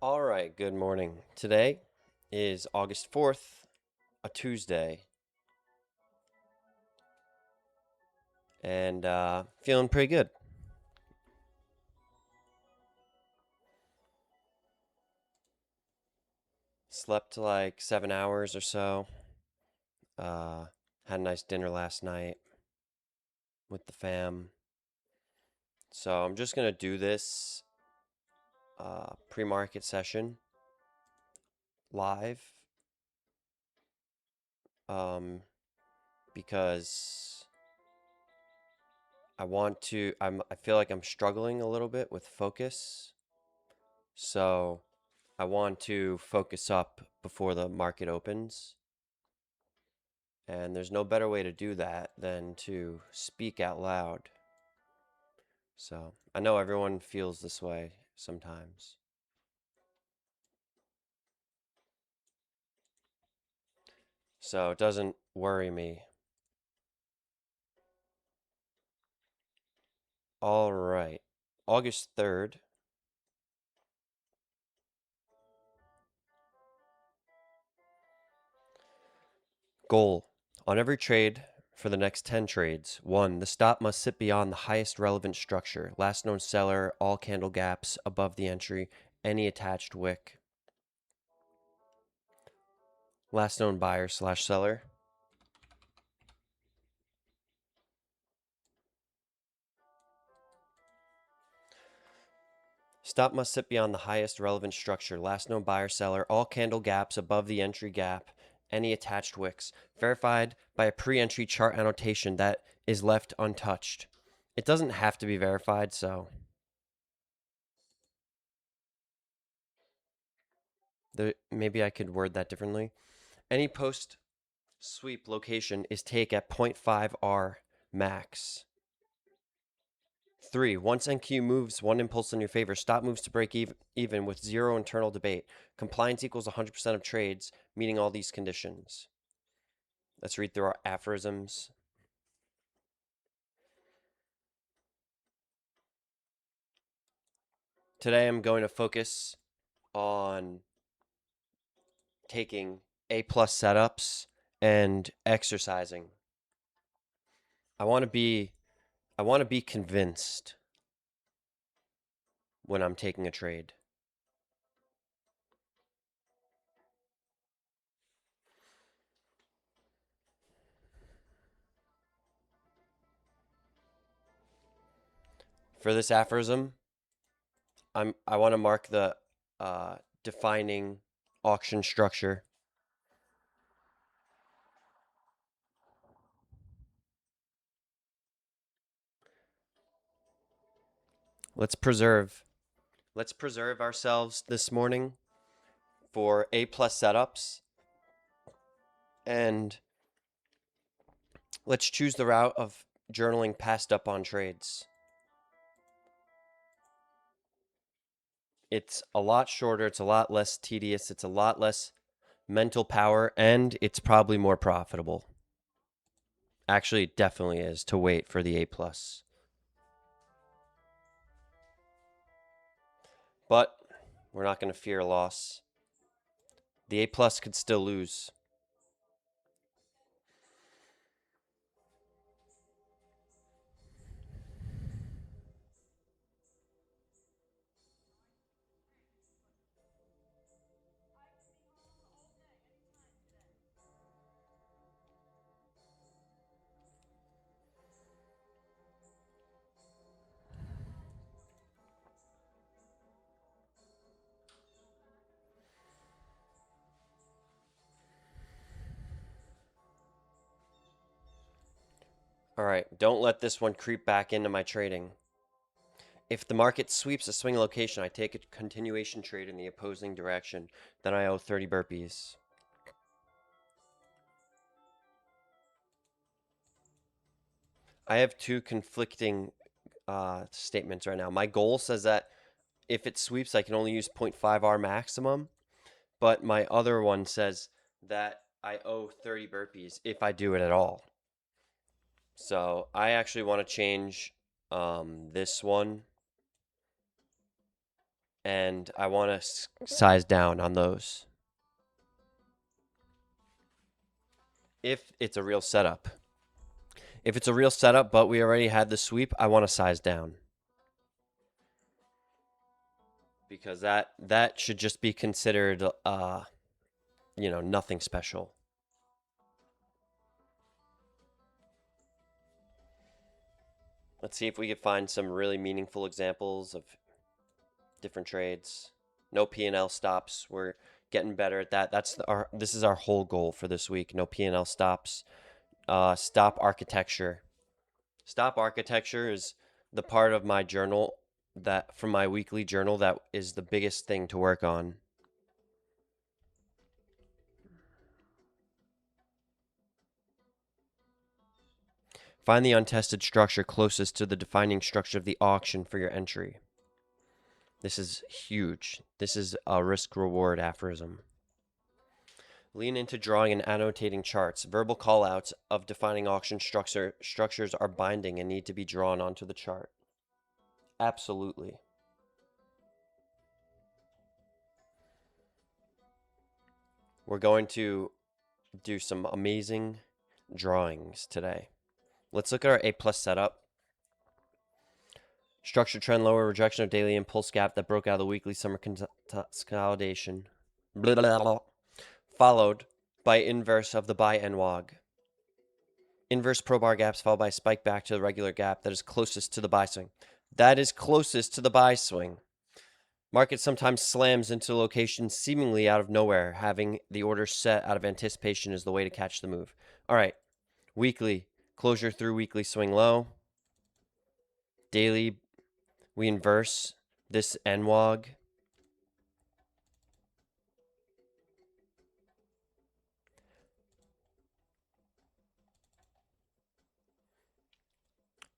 All right, good morning. Today is August 4th, a Tuesday, and feeling pretty good. Slept like 7 hours or so. Uh, had a nice dinner last night with the fam. So I'm just going to do this pre-market session live um, because I feel like I'm struggling a little bit with focus. So I want to focus up before the market opens. And there's no better way to do that than to speak out loud. So I know everyone feels this way sometimes. So it doesn't worry me. All right. August 3rd. Goal. On every trade for the next 10 trades. 1. The stop must sit beyond the highest relevant structure. Last known seller, all candle gaps above the entry, any attached wick. Last known buyer/seller. Stop must sit beyond the highest relevant structure. Last known buyer/seller, all candle gaps above the entry gap, any attached wicks, verified by a pre-entry chart annotation that is left untouched. It doesn't have to be verified, so maybe I could word that differently. Any post sweep location is take at 0.5 R max. 3. Once NQ moves one impulse in your favor, stop moves to break even with zero internal debate. Compliance equals 100% of trades, meeting all these conditions. Let's read through our aphorisms. Today I'm going to focus on taking A+ setups and exercising. I want to be convinced when I'm taking a trade. For this aphorism, I want to mark the defining auction structure. Let's preserve ourselves this morning for A+ setups, and let's choose the route of journaling passed up on trades. It's a lot shorter, it's a lot less tedious, it's a lot less mental power, and it's probably more profitable. Actually, it definitely is to wait for the A+. But we're not going to fear loss. The A+ could still lose. All right, don't let this one creep back into my trading. If the market sweeps a swing location, I take a continuation trade in the opposing direction. Then I owe 30 burpees. I have two conflicting statements right now. My goal says that if it sweeps, I can only use 0.5 R maximum. But my other one says that I owe 30 burpees if I do it at all. So I actually want to change this one and I want to size down on those if it's a real setup. If it's a real setup, but we already had the sweep, I want to size down. Because that should just be considered, nothing special. Let's see if we can find some really meaningful examples of different trades. No P&L stops. We're getting better at that. This is our whole goal for this week. No P&L stops. Stop architecture. Stop architecture is the part of my journal from my weekly journal that is the biggest thing to work on. Find the untested structure closest to the defining structure of the auction for your entry. This is huge. This is a risk-reward aphorism. Lean into drawing and annotating charts. Verbal callouts of defining auction structures are binding and need to be drawn onto the chart. Absolutely. We're going to do some amazing drawings today. Let's look at our A+ setup. Structure trend lower, rejection of daily impulse gap that broke out of the weekly summer consolidation. Blah, blah, blah. Followed by inverse of the buy NWAG. Inverse pro bar gaps followed by spike back to the regular gap that is closest to the buy swing. That is closest to the buy swing. Market sometimes slams into locations seemingly out of nowhere. Having the order set out of anticipation is the way to catch the move. All right. Weekly. Closure through weekly swing low. Daily. We inverse this NWAG.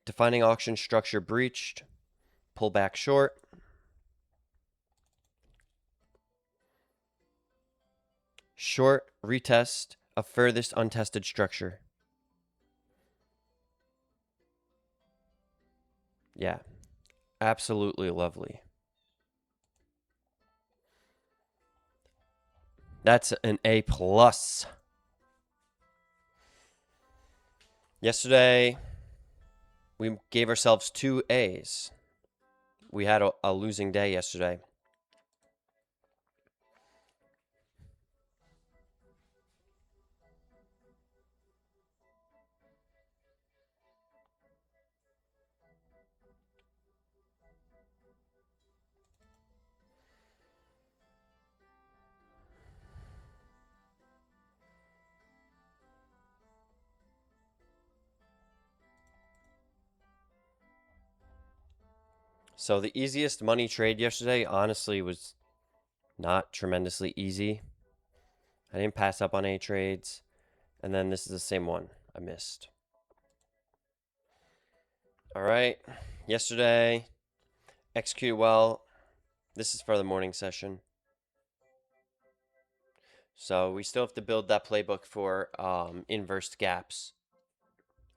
Defining auction structure breached. Pull back short. Short retest of furthest untested structure. Yeah, absolutely lovely. That's an A+. Yesterday, we gave ourselves 2 A's. We had a losing day yesterday. So the easiest money trade yesterday, honestly, was not tremendously easy. I didn't pass up on A trades. And then this is the same one I missed. All right. Yesterday, executed well. This is for the morning session. So we still have to build that playbook for inversed gaps.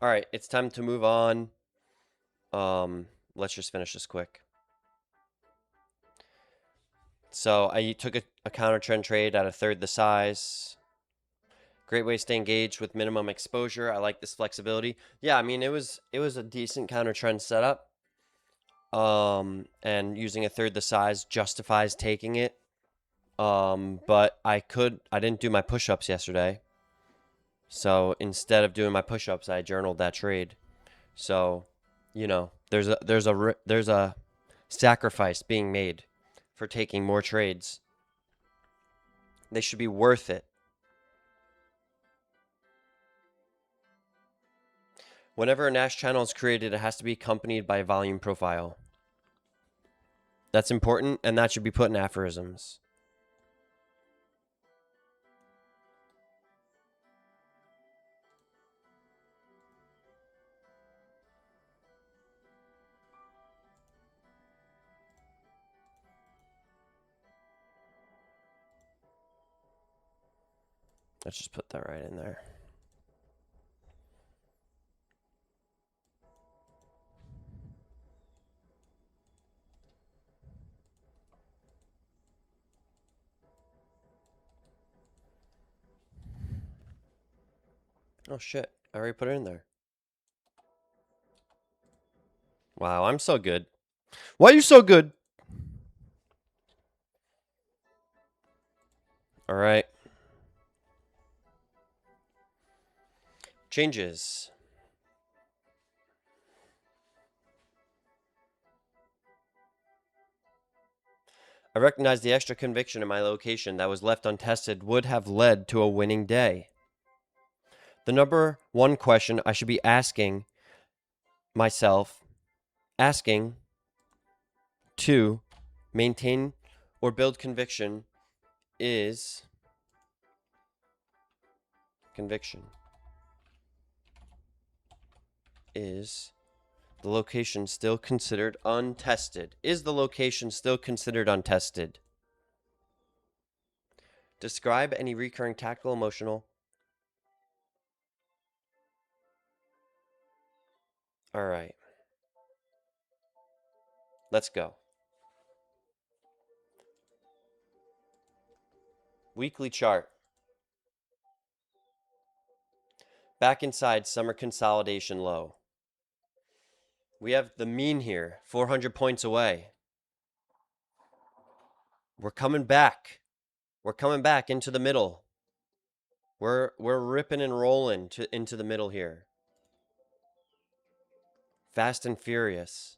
All right, it's time to move on. Let's just finish this quick. So I took a counter trend trade at a third the size. Great way to stay engaged with minimum exposure. I like this flexibility. Yeah, I mean it was a decent counter trend setup. And using a third the size justifies taking it. But I didn't do my push-ups yesterday. So instead of doing my push-ups, I journaled that trade. So, there's a sacrifice being made for taking more trades. They should be worth it. Whenever a Nash channel is created, it has to be accompanied by a volume profile. That's important, and that should be put in aphorisms. Let's just put that right in there. Oh shit, I already put it in there. Wow, I'm so good. Why are you so good? All right. Changes. I recognize the extra conviction in my location that was left untested would have led to a winning day. The number one question I should be asking myself, asking to maintain or build conviction is conviction. Is the location still considered untested? Is the location still considered untested? Describe any recurring tactical, emotional. All right. Let's go. Weekly chart. Back inside summer consolidation low. We have the mean here, 400 points away. We're coming back. We're coming back into the middle. We're ripping and rolling into the middle here. Fast and furious.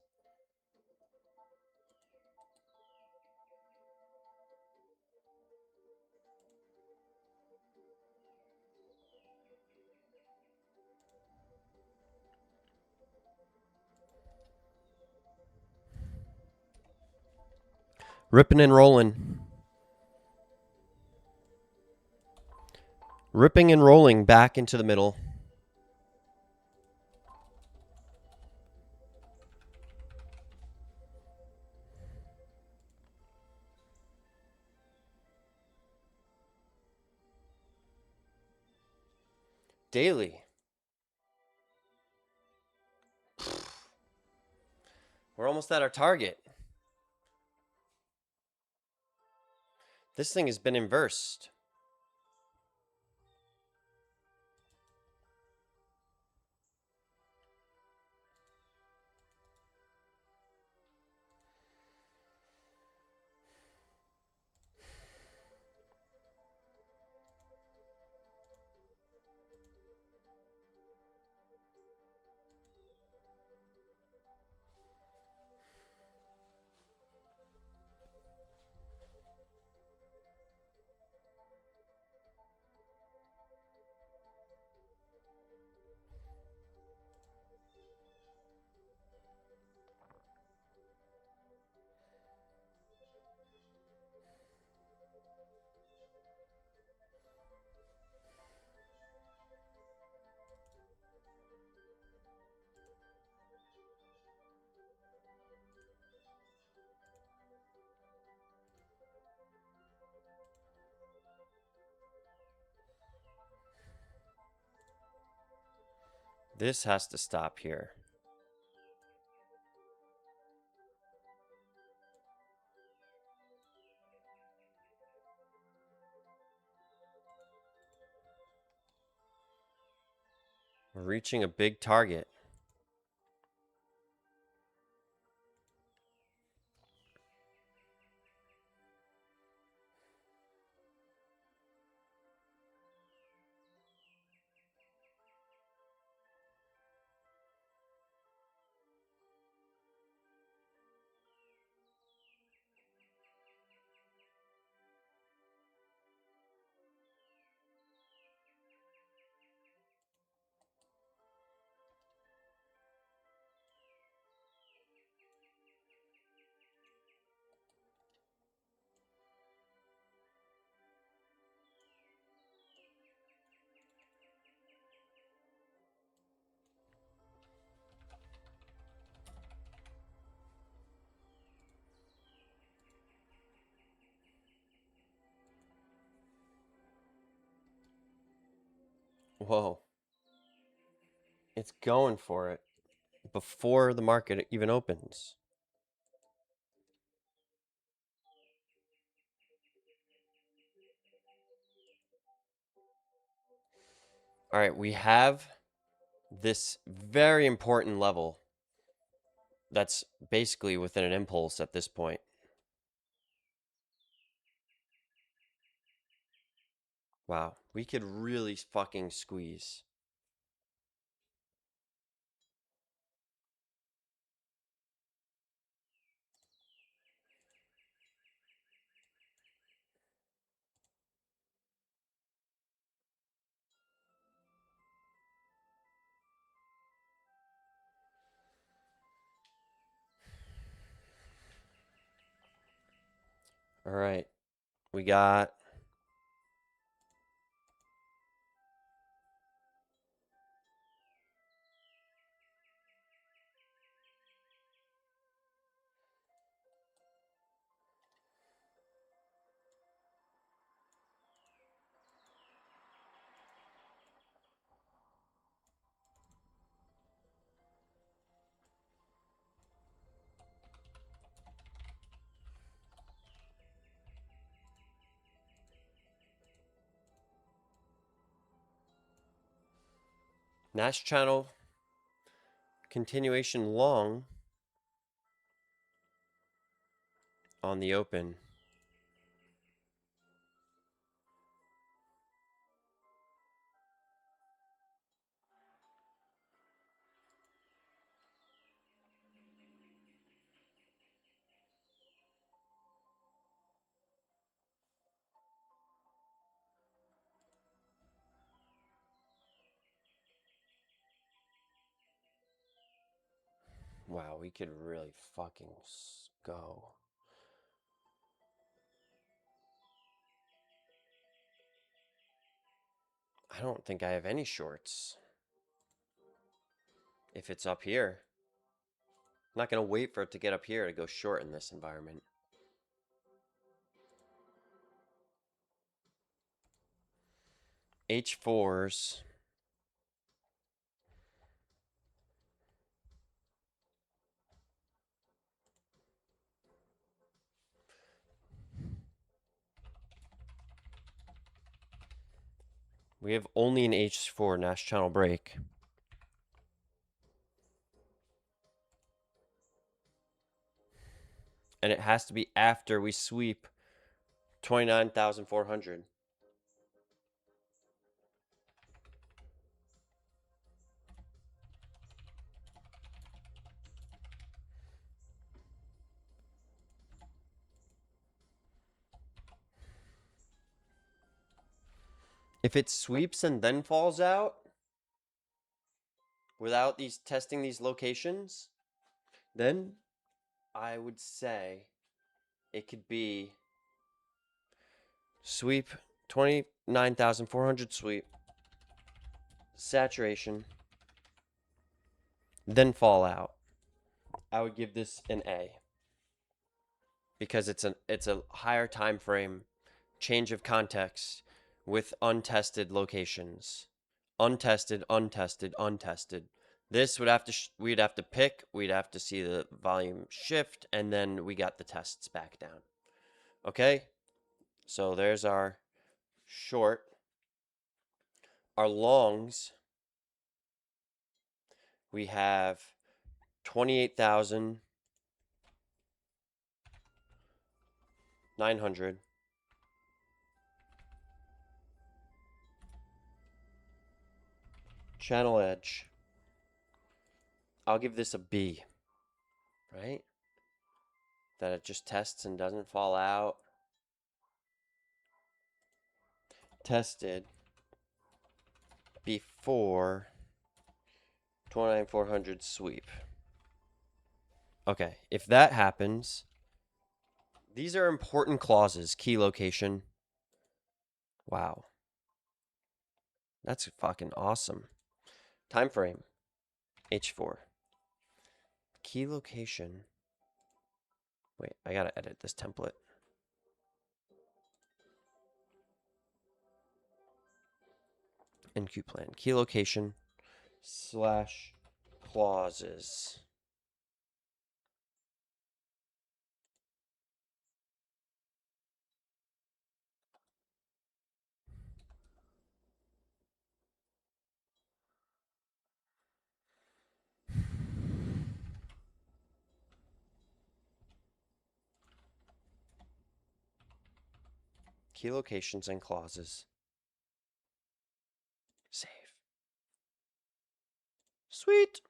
Ripping and rolling. Ripping and rolling back into the middle. Daily. We're almost at our target. This thing has been inversed. This has to stop here. We're reaching a big target. Whoa. It's going for it before the market even opens. All right, we have this very important level that's basically within an impulse at this point. Wow, we could really fucking squeeze. All right, we got Nash channel continuation long on the open. Wow, we could really fucking go. I don't think I have any shorts. If it's up here. I'm not going to wait for it to get up here to go short in this environment. H4s. We have only an H4 Nash channel break. And it has to be after we sweep 29,400. If it sweeps and then falls out without these testing these locations, then I would say it could be sweep 29,400 sweep, saturation, then fall out. I would give this an A because it's a higher time frame, change of context with untested locations. Untested, untested, untested. This would have to we'd have to pick, we'd have to see the volume shift, and then we got the tests back down. Okay? So there's our short. Our longs, we have 28,900. Channel edge. I'll give this a B. Right? That it just tests and doesn't fall out. Tested before 29,400 sweep. Okay, if that happens, these are important clauses. Key location. Wow. That's fucking awesome. Time frame. H4. Key location. Wait, I gotta edit this template. NQ plan. Key location slash clauses. key locations and clauses. Save. Sweet.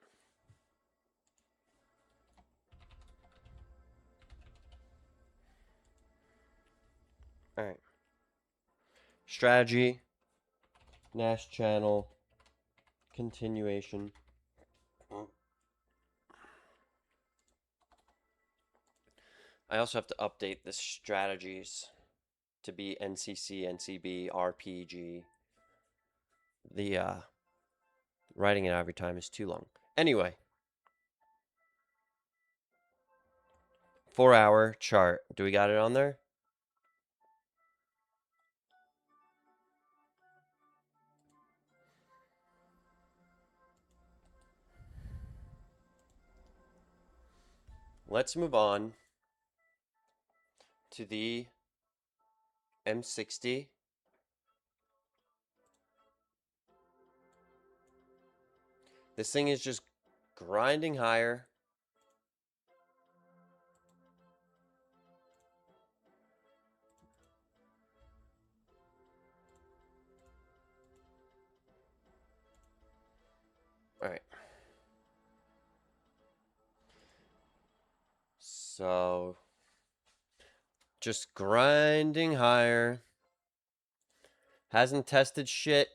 All right. Strategy. Nash channel. Continuation. I also have to update the strategies to be NCC, NCB, RPG. The writing it every time is too long. Anyway, 4-hour chart. Do we got it on there? Let's move on to the M60. This thing is just grinding higher. All right. So, just grinding higher. Hasn't tested shit.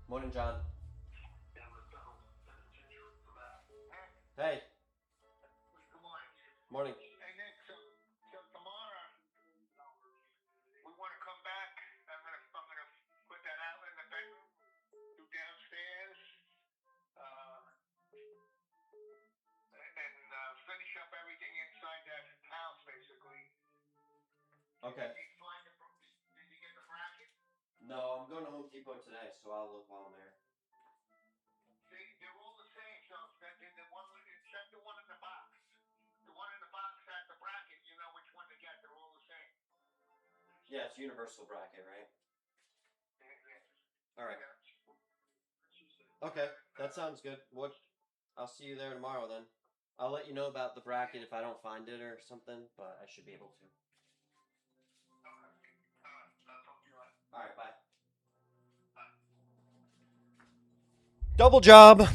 Morning, John. Hey. Morning. Hey Nick, so tomorrow we want to come back. I'm gonna put that outlet in the bedroom, do downstairs, and finish up everything inside that house, basically. Okay. Did you get the bracket? No, I'm going to Home Depot today, so I'll look while I'm there. They're all the same, so except the one in the box. The one in the box has the bracket. You know which one to get. They're all the same. Yeah, it's universal bracket, right? Yeah. All right. Okay, that sounds good. I'll see you there tomorrow then. I'll let you know about the bracket if I don't find it or something, but I should be able to. I'll talk to you later. All right, bye. Double job.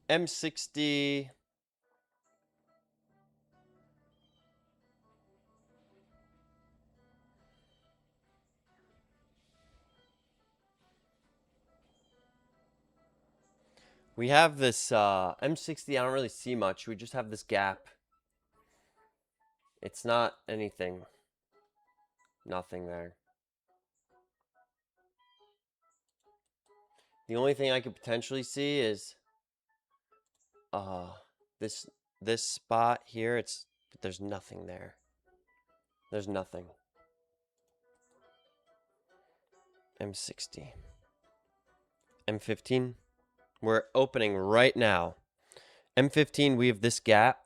M60. We have this M60. I don't really see much. We just have this gap. It's not anything. Nothing there. The only thing I could potentially see is this spot here. But there's nothing there. There's nothing. M60. M15. We're opening right now. M15, we have this gap.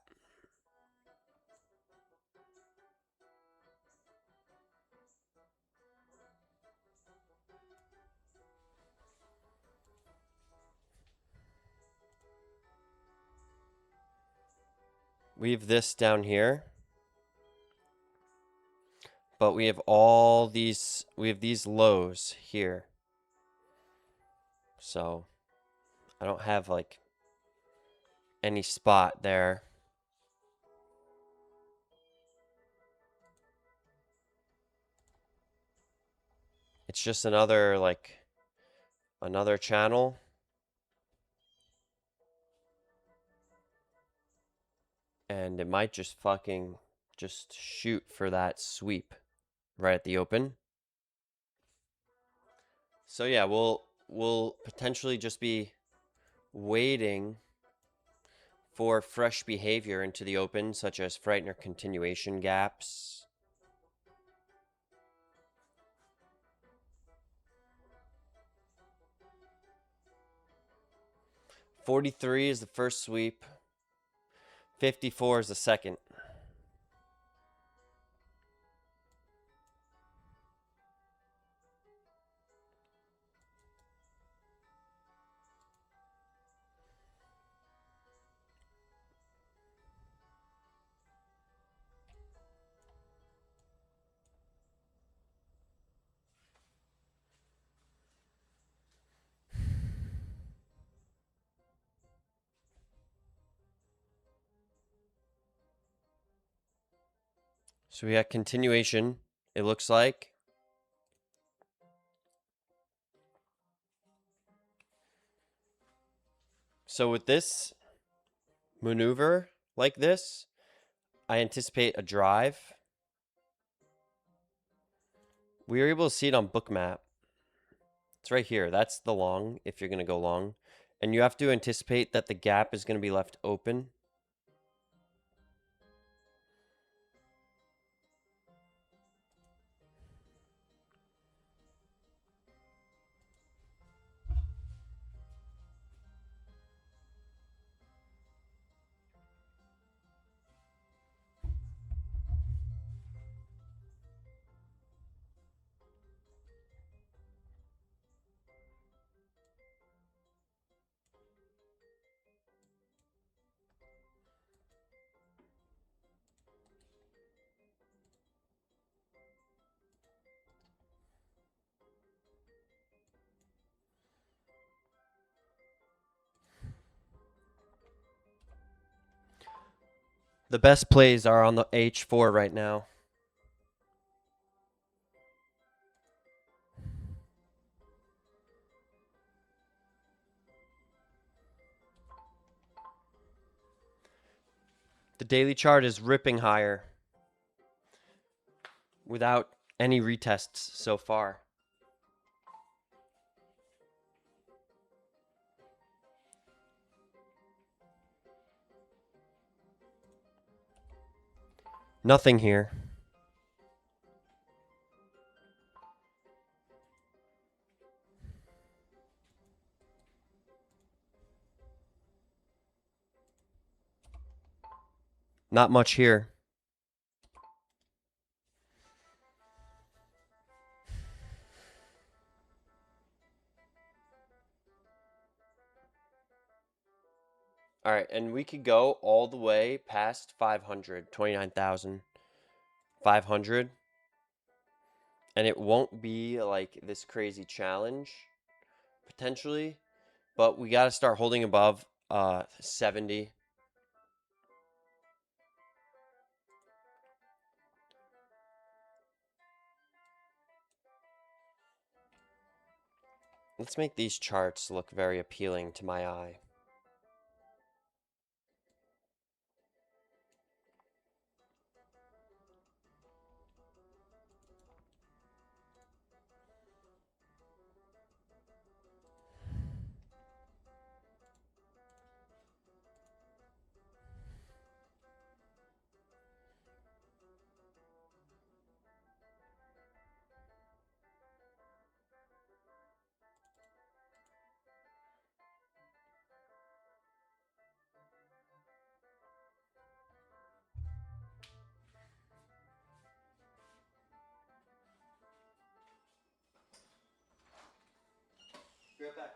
We have this down here. But we have these lows here. So I don't have like any spot there. It's just another channel. And it might just fucking just shoot for that sweep right at the open. So yeah, we'll potentially just be waiting for fresh behavior into the open, such as Frightener continuation gaps. 43 is the first sweep. 54 is the second. So we got continuation, it looks like. So with this maneuver like this, I anticipate a drive. We were able to see it on Bookmap. It's right here. That's the long if you're going to go long. And you have to anticipate that the gap is going to be left open. The best plays are on the H4 right now. The daily chart is ripping higher without any retests so far. Nothing here. Not much here. All right, and we could go all the way past 500, 29,500. And it won't be like this crazy challenge, potentially. But we got to start holding above 70. Let's make these charts look very appealing to my eye. Be right back.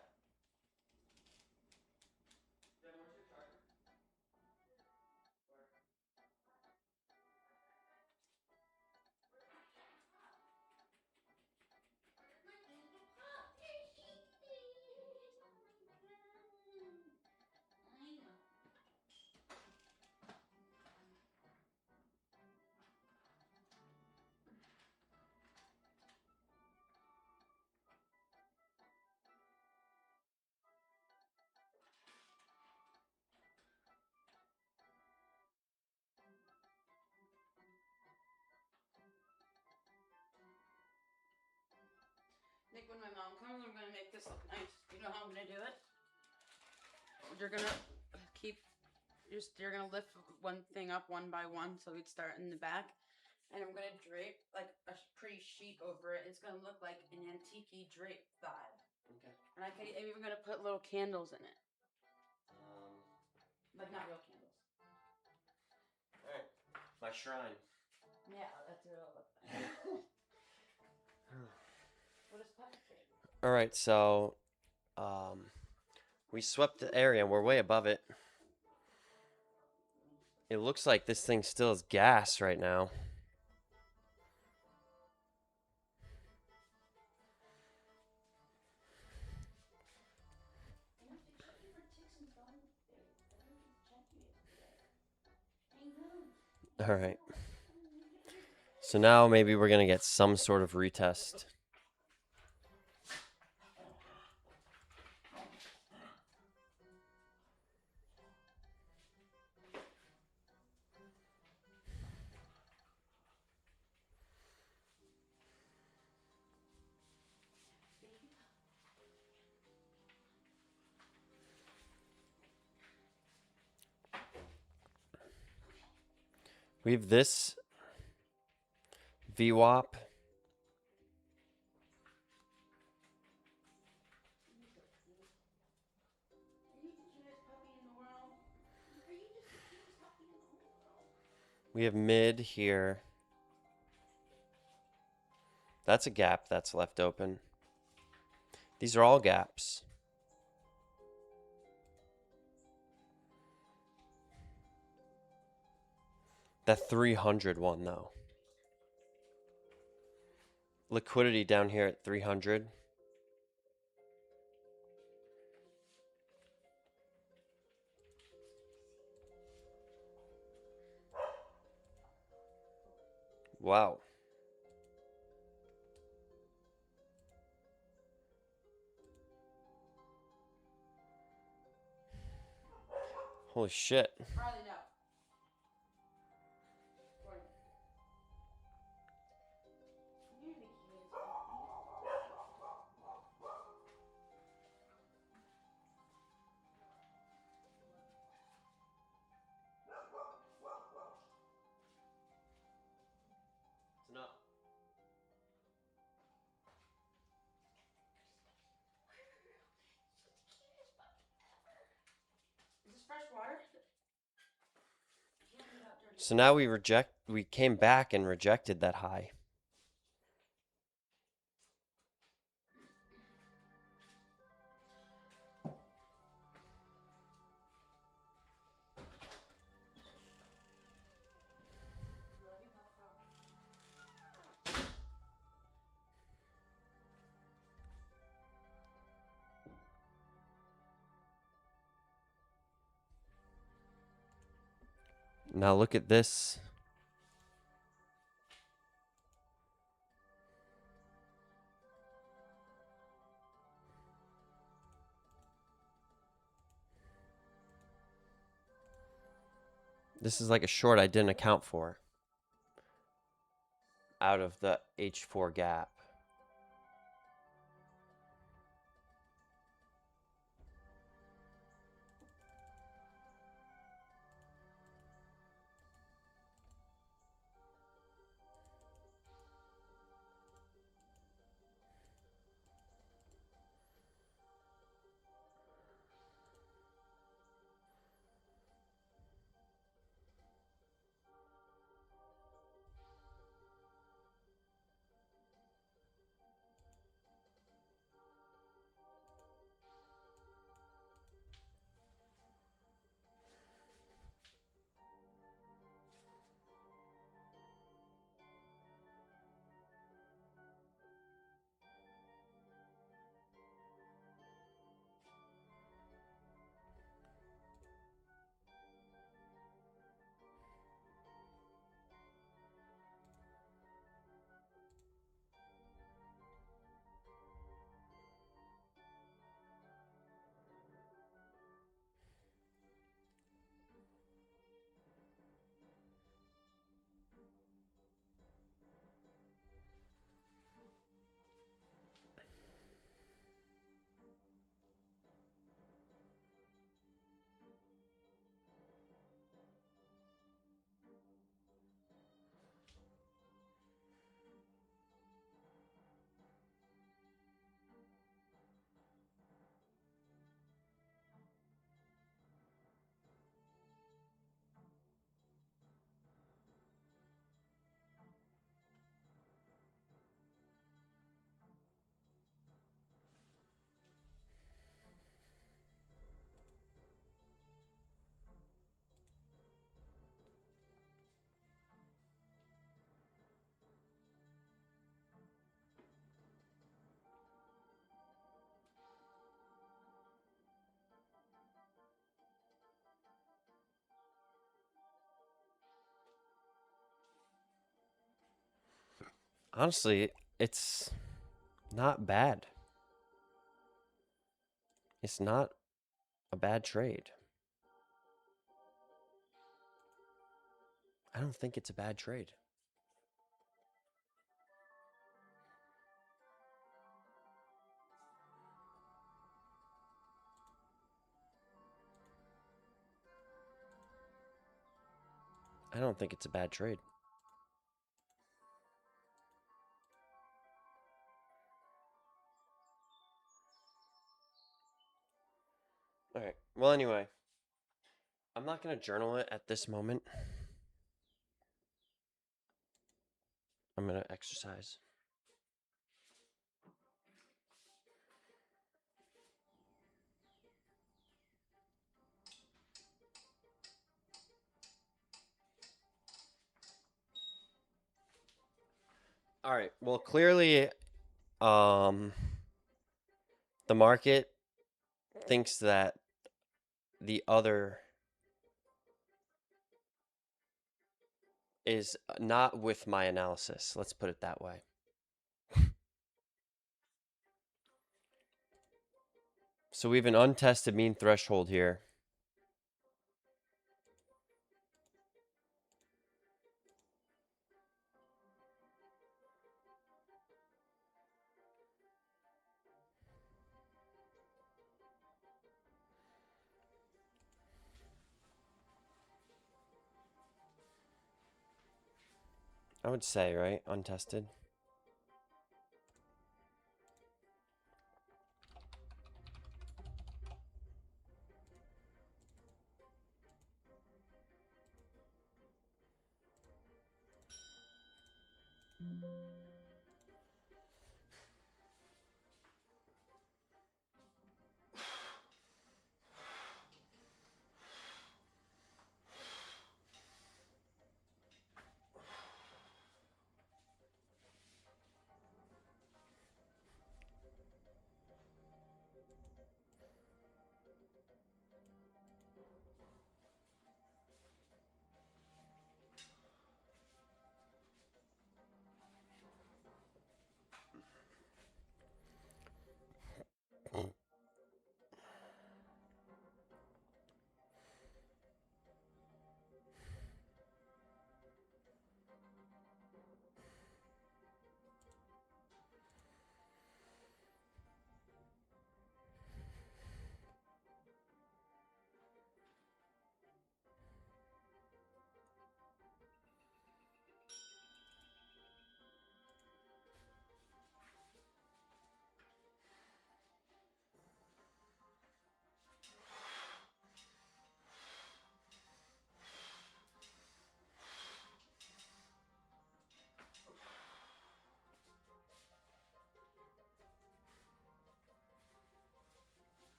Nick, when my mom comes, I'm gonna make this look nice. You know how I'm gonna do it? You're gonna you're gonna lift one thing up one by one, so we'd start in the back, and I'm gonna drape like a pretty sheet over it. It's gonna look like an antique drape vibe. Okay. And I'm even gonna put little candles in it. Like not real candles. Alright. My shrine. Yeah, that's real. What does Puppy say? Alright, so we swept the area and we're way above it. It looks like this thing still is gas right now. Alright. So now maybe we're going to get some sort of retest. We have this VWAP. We have mid here. That's a gap that's left open. These are all gaps. That 300 one though. Liquidity down here at 300. Wow. Holy shit. Riley, no. It's not. Is this fresh water? So now we came back and rejected that high. Now look at this. This is like a short I didn't account for out of the H4 gap. Honestly, it's not bad. It's not a bad trade. I don't think it's a bad trade. I don't think it's a bad trade. All right. Well, anyway, I'm not going to journal it at this moment. I'm going to exercise. All right. Well, clearly, the market thinks that the other is not with my analysis. Let's put it that way. So we have an untested mean threshold here. I would say, right? Untested.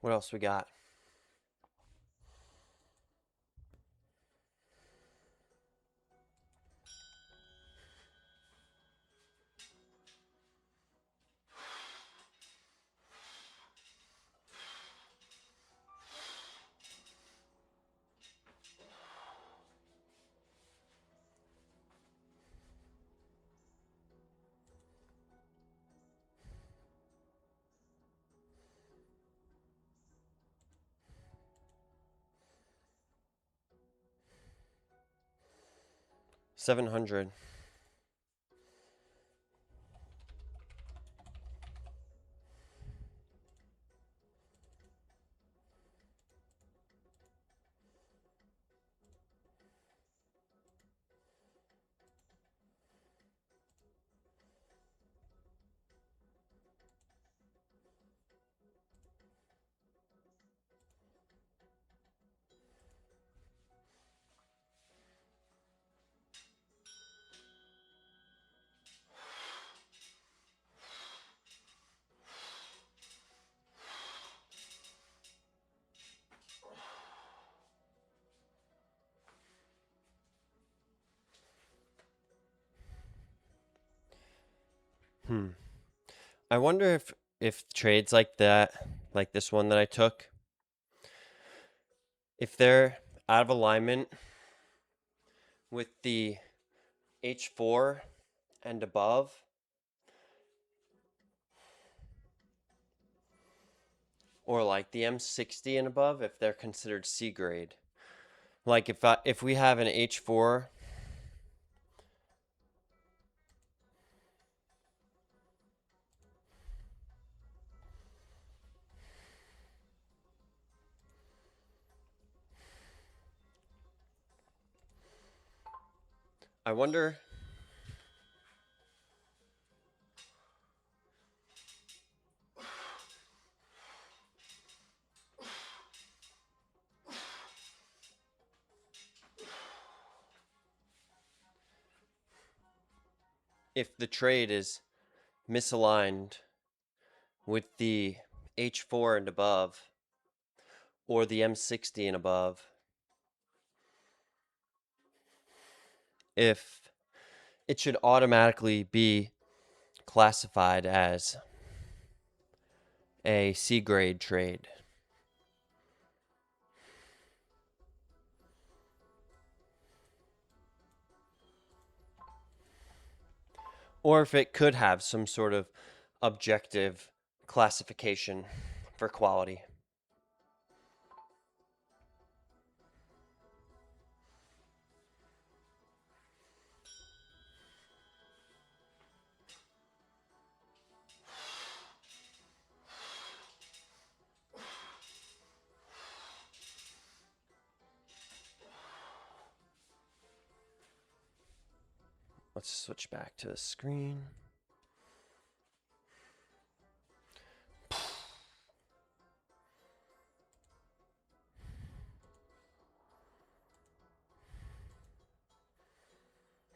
What else we got? 700. I wonder if trades like that, like this one that I took, if they're out of alignment with the H4 and above, or like the M60 and above, if they're considered C grade. Like if we have an H4, I wonder if the trade is misaligned with the H4 and above, or the M60 and above, if it should automatically be classified as a C grade trade. Or if it could have some sort of objective classification for quality. Let's switch back to the screen.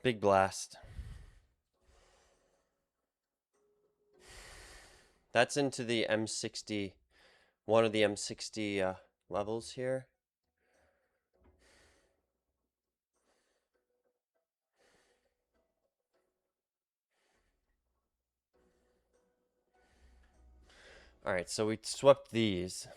Big blast. That's into the M60, one of the M60 levels here. All right, so we swept these.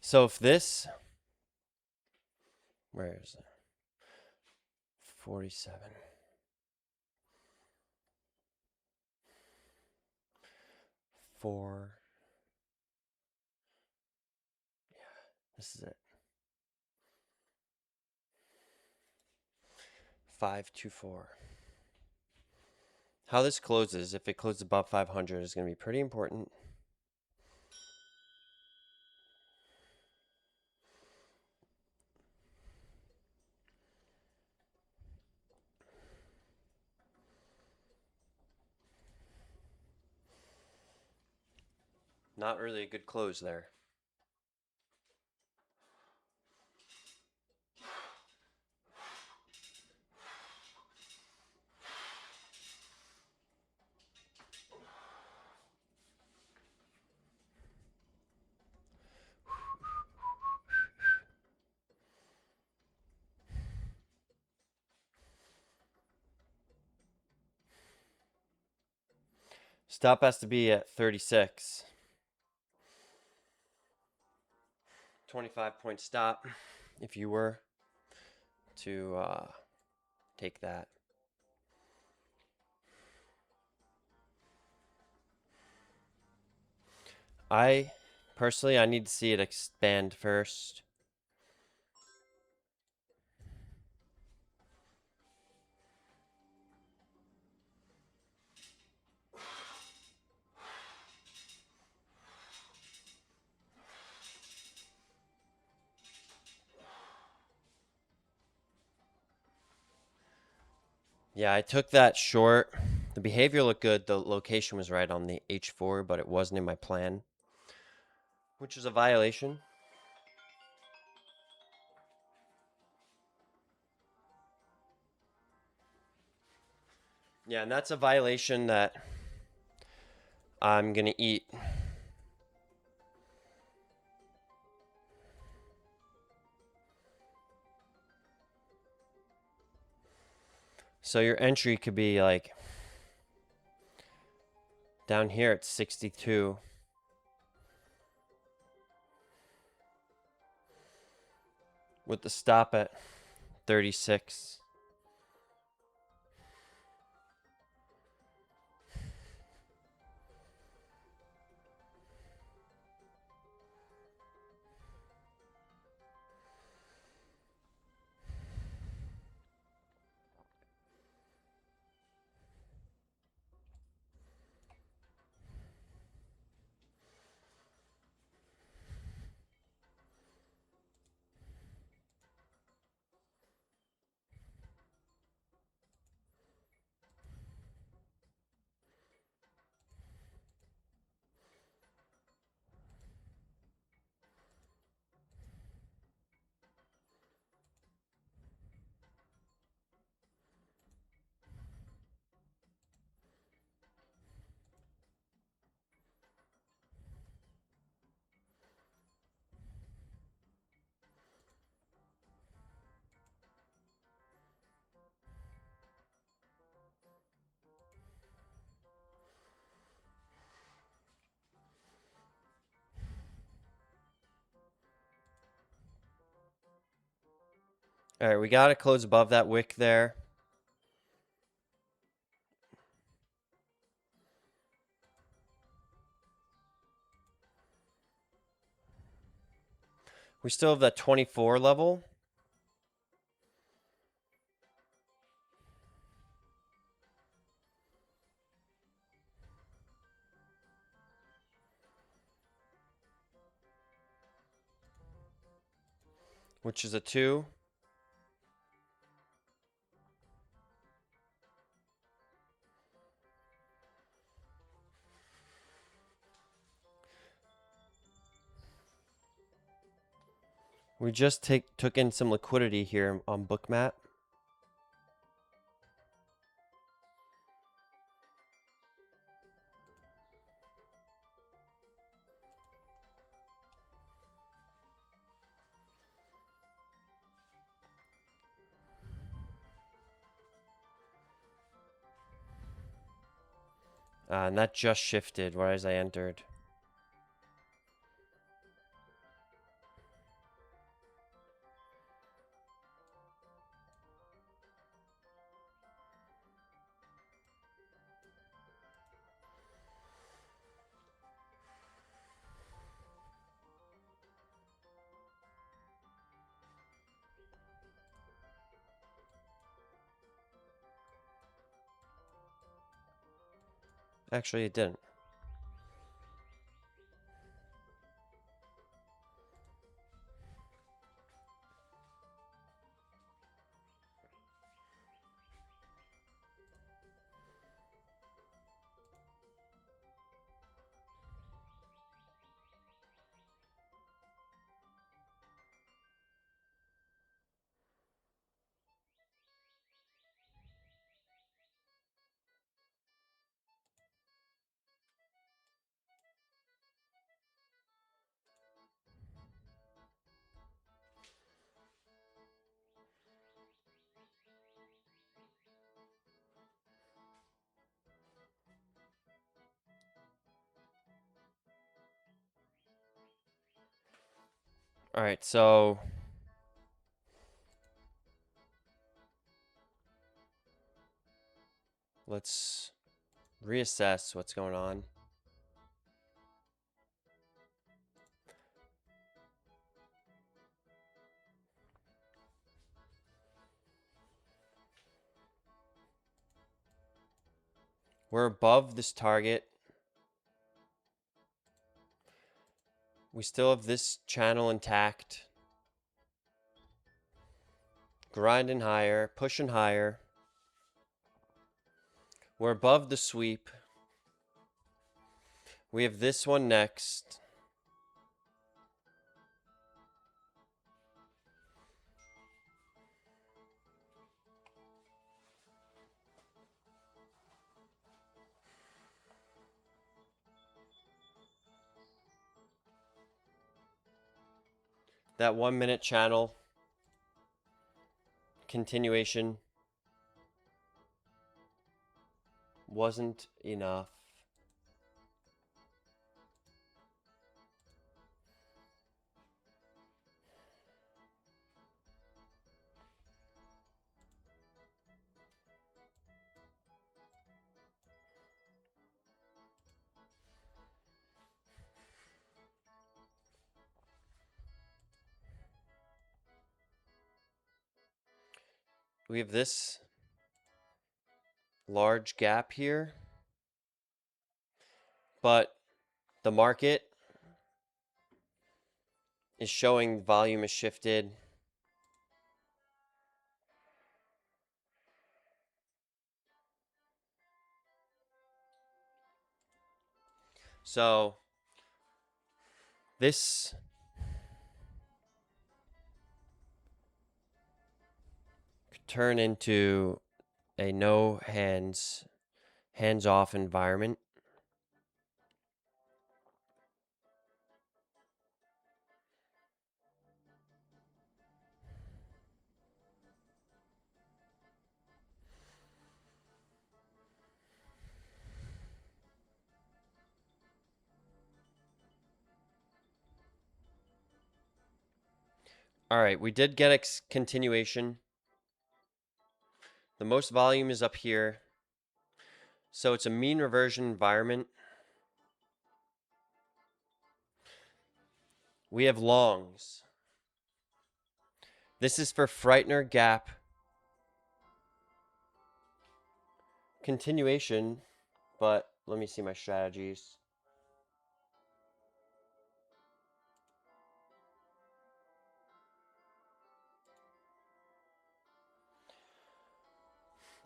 So if this, where is it? 47. 4. Yeah, this is it. 524. How this closes, if it closes above 500, is going to be pretty important. Not really a good close there. Stop has to be at 36. 25-point stop if you were to take that. I personally, I need to see it expand first. Yeah, I took that short. The behavior looked good. The location was right on the H4, but it wasn't in my plan, which is a violation. Yeah, and that's a violation that I'm going to eat. So your entry could be like down here at 62. With the stop at 36. All right, we got to close above that wick there. We still have that 24 level. Which is a 2. We just took in some liquidity here on Bookmap. And that just shifted right as I entered. Actually, it didn't. All right, so let's reassess what's going on. We're above this target. We still have this channel intact. Grinding higher, pushing higher. We're above the sweep. We have this one next. That 1 minute channel continuation wasn't enough. We have this large gap here, but the market is showing volume is shifted. So this could turn into a no hands-off environment. All right, we did get a continuation. The most volume is up here. So it's a mean reversion environment. We have longs. This is for Frightener gap continuation, but let me see my strategies.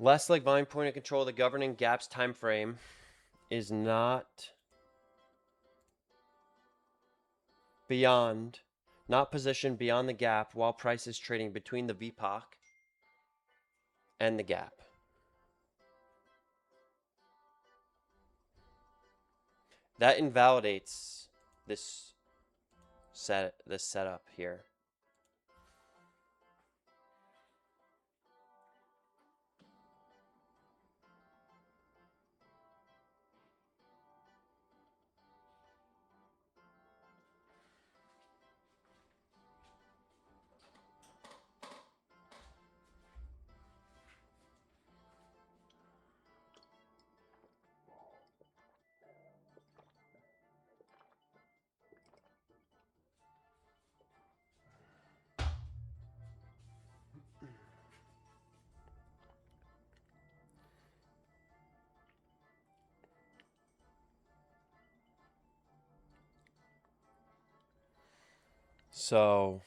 Last leg volume point of control, the governing gaps time frame is not positioned beyond the gap while price is trading between the VPOC and the gap. That invalidates this setup here. So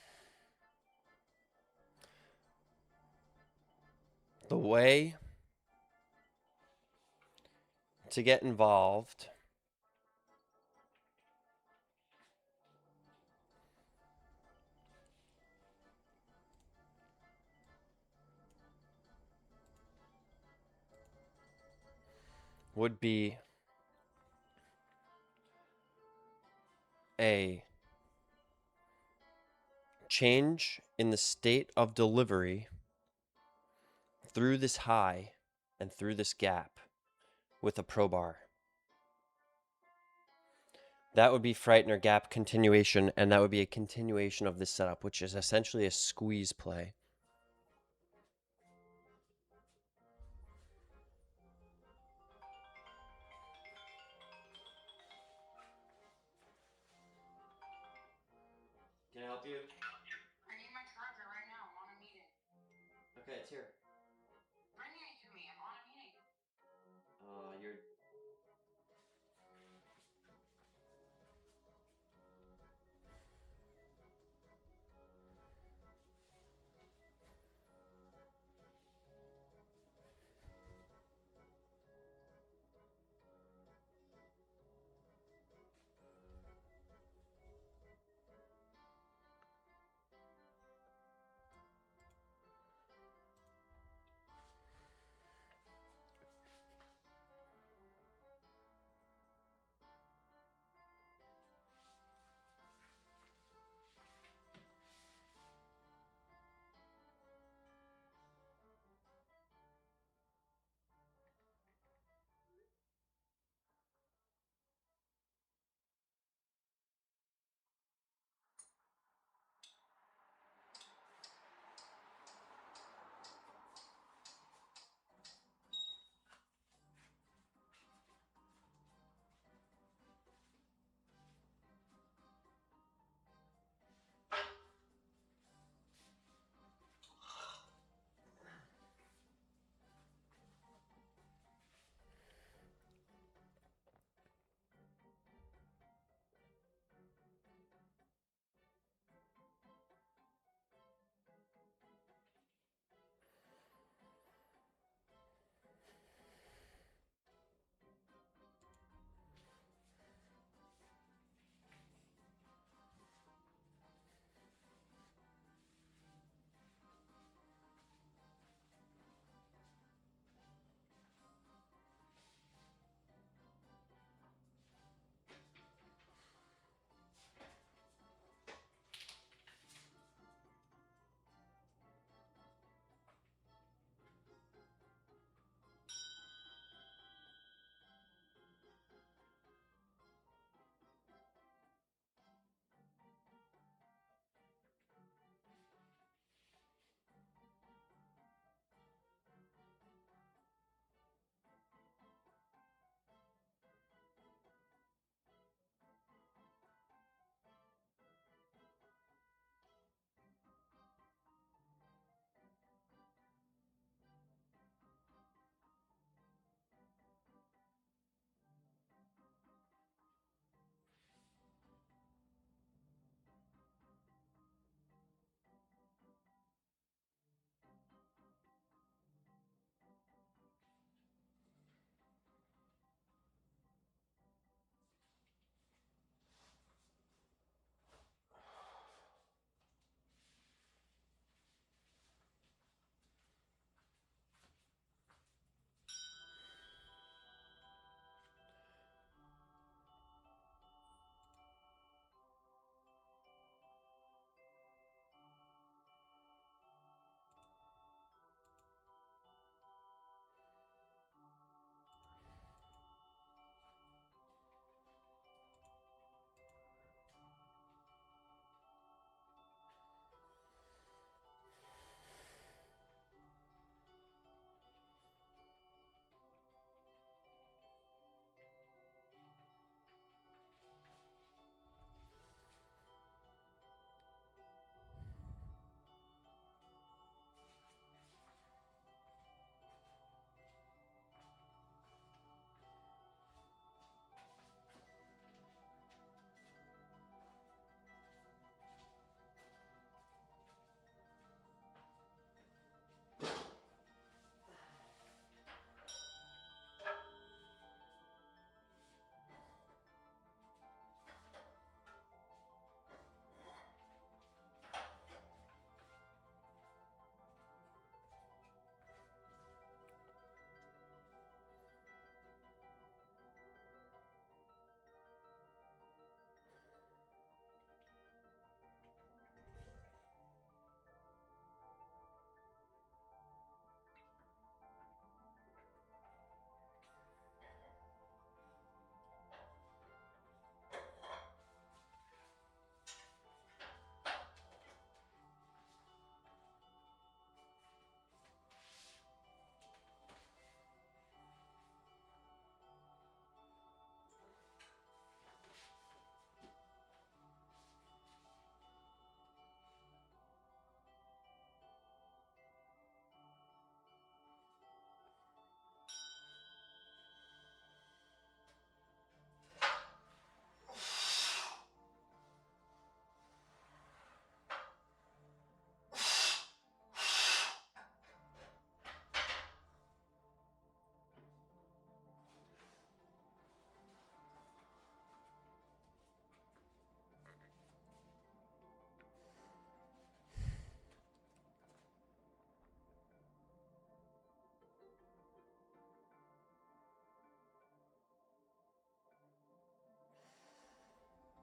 the way to get involved would be a change in the state of delivery through this high and through this gap with a pro bar. That would be Frightener Gap continuation, and that would be a continuation of this setup, which is essentially a squeeze play. Can I help you? I need my charger right now. I'm on a meeting. Okay, it's here. Bring it to me. I'm on a meeting. You're...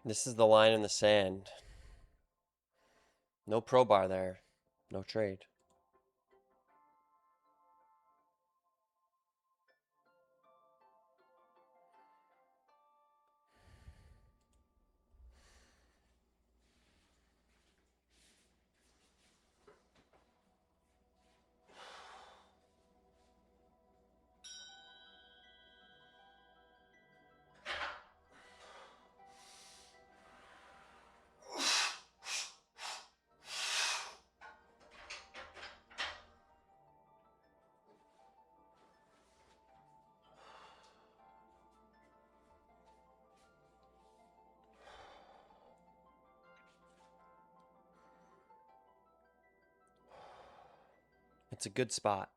This is the line in the sand. No pro bar there. No trade. It's a good spot.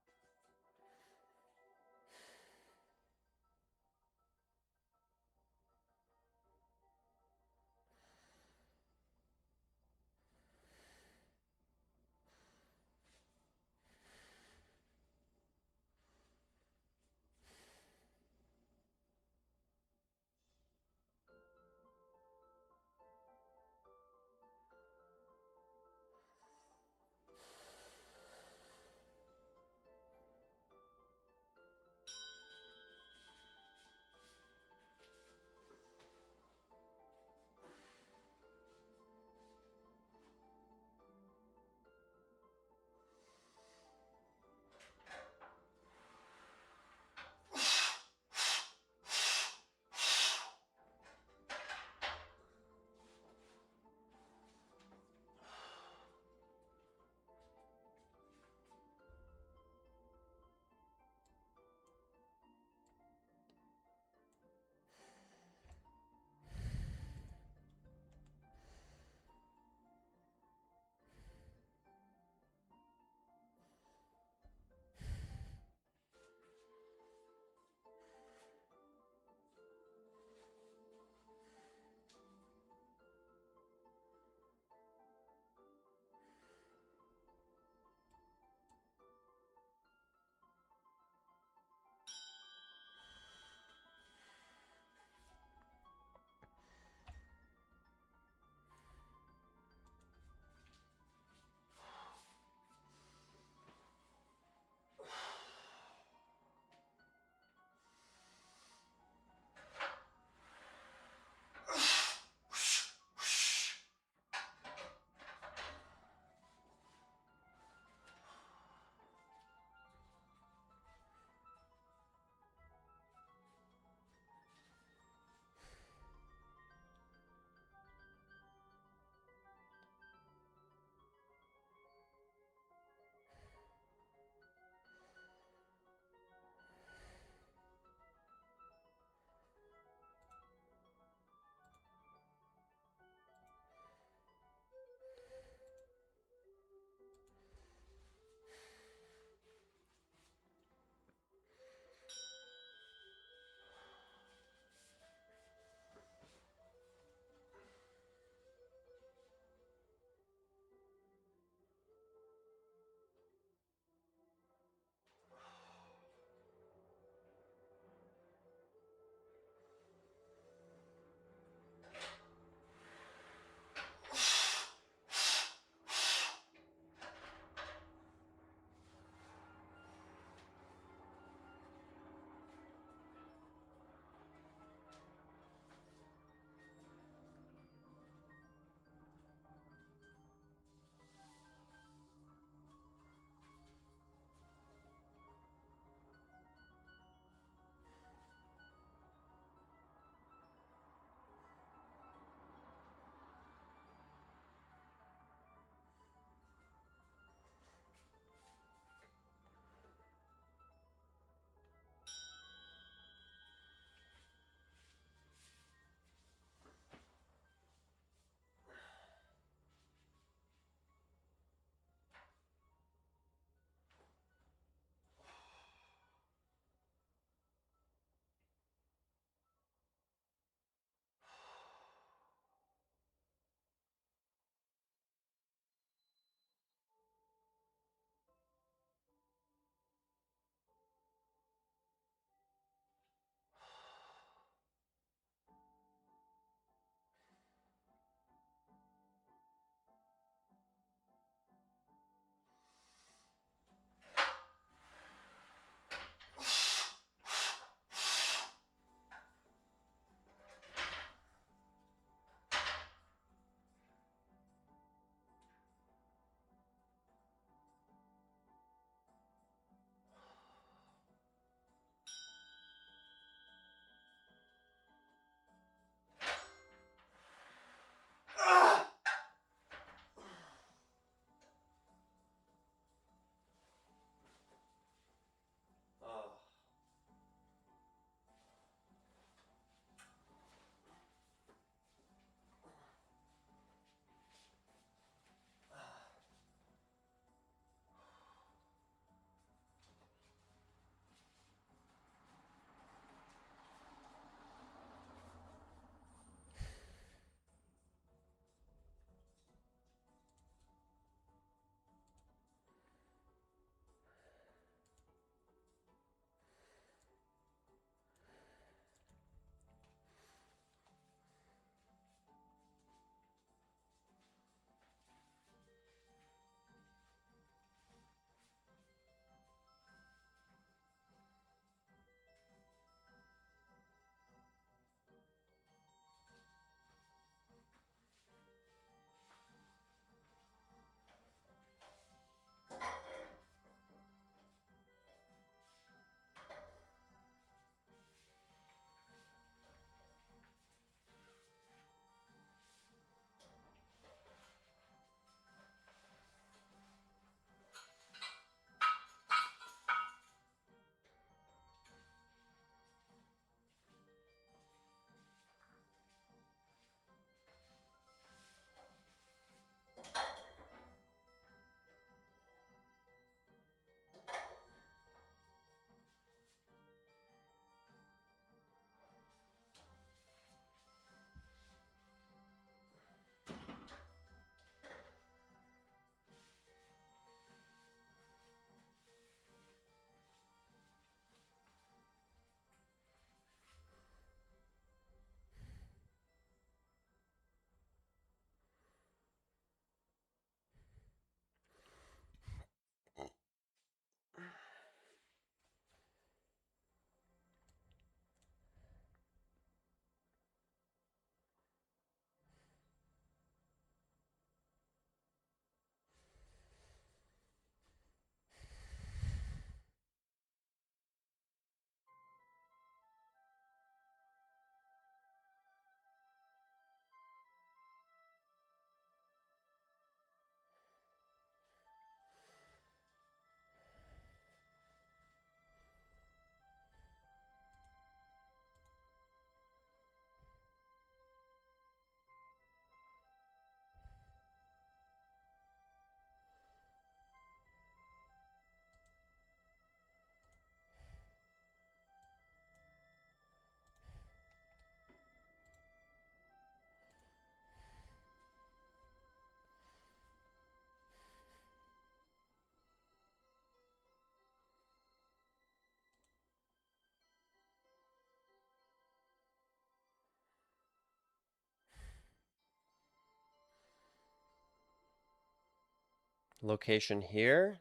location here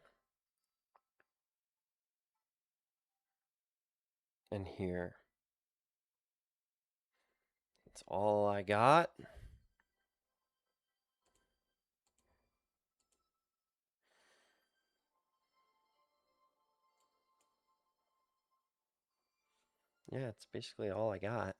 and here. That's all I got. Yeah, it's basically all I got.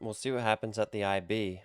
We'll see what happens at the IB.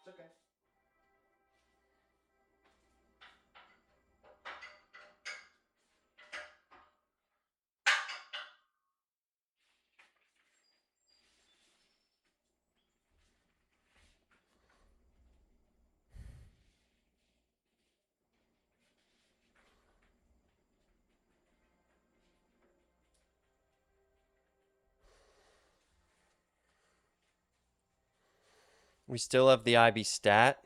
It's okay. We still have the IB stat.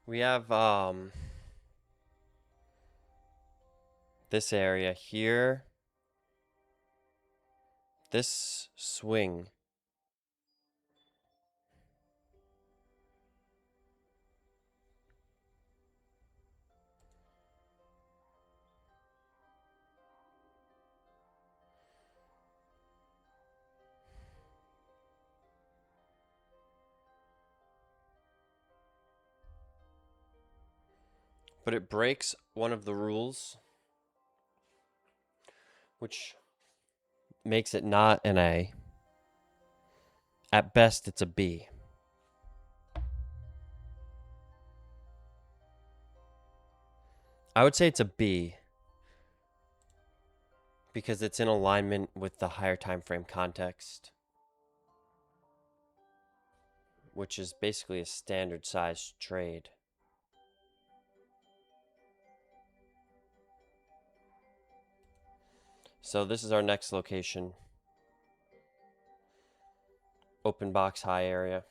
We have this area here. This swing. But it breaks one of the rules, which makes it not an A. At best, it's a B. I would say it's a B because it's in alignment with the higher time frame context, which is basically a standard size trade. So this is our next location. Open box high area.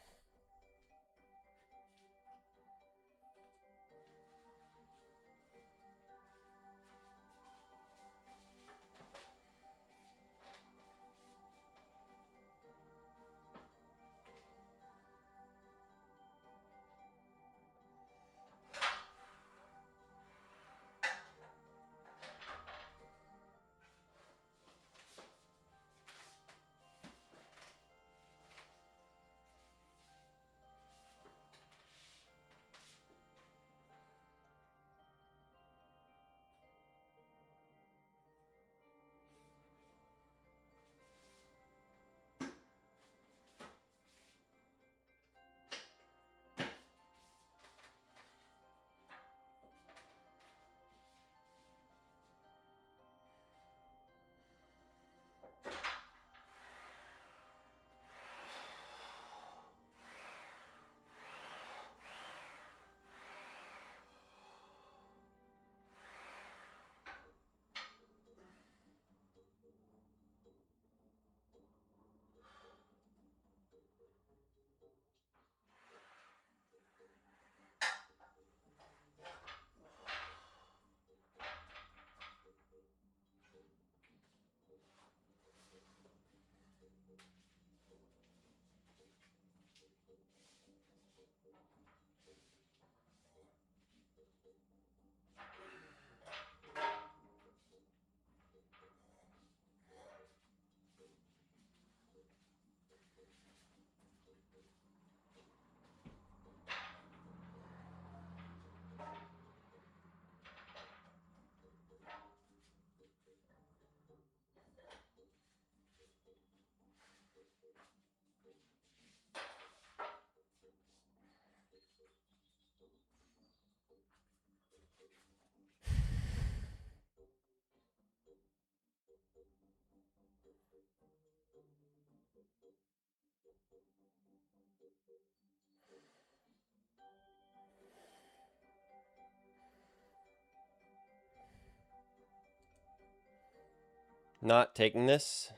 Not taking this,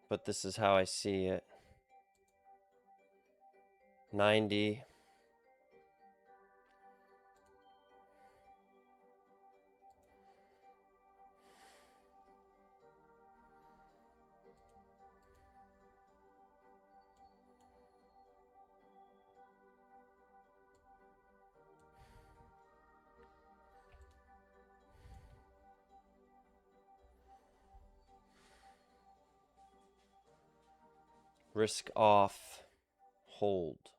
but this is how I see it. 90. Risk off, hold.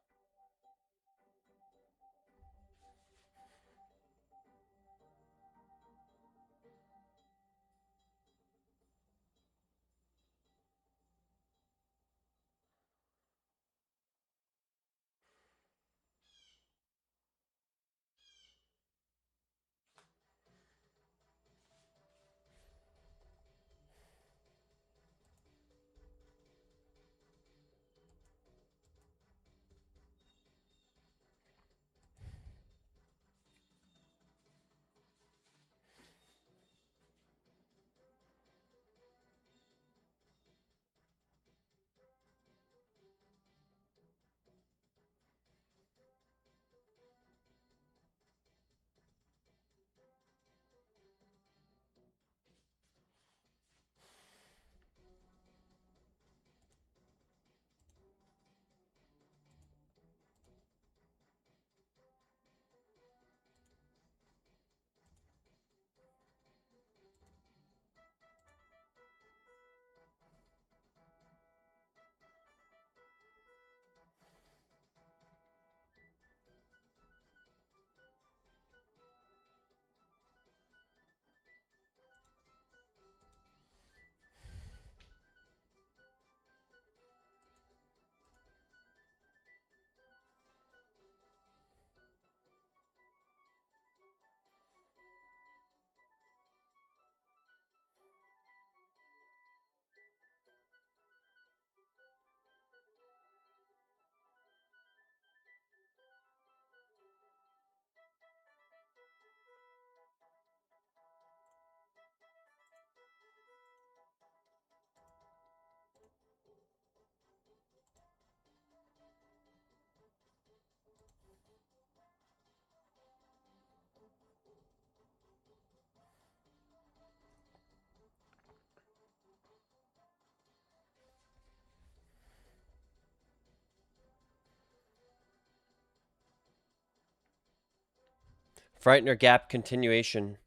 Frightener gap continuation.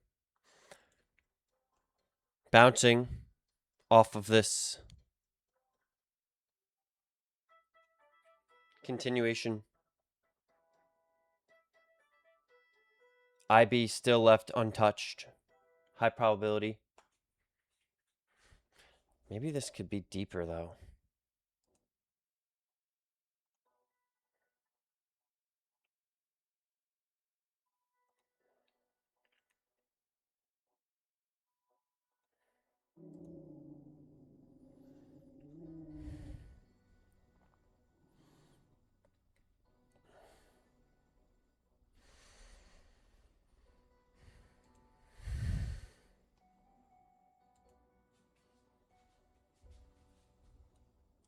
Bouncing off of this continuation. IB still left untouched. High probability. Maybe this could be deeper though.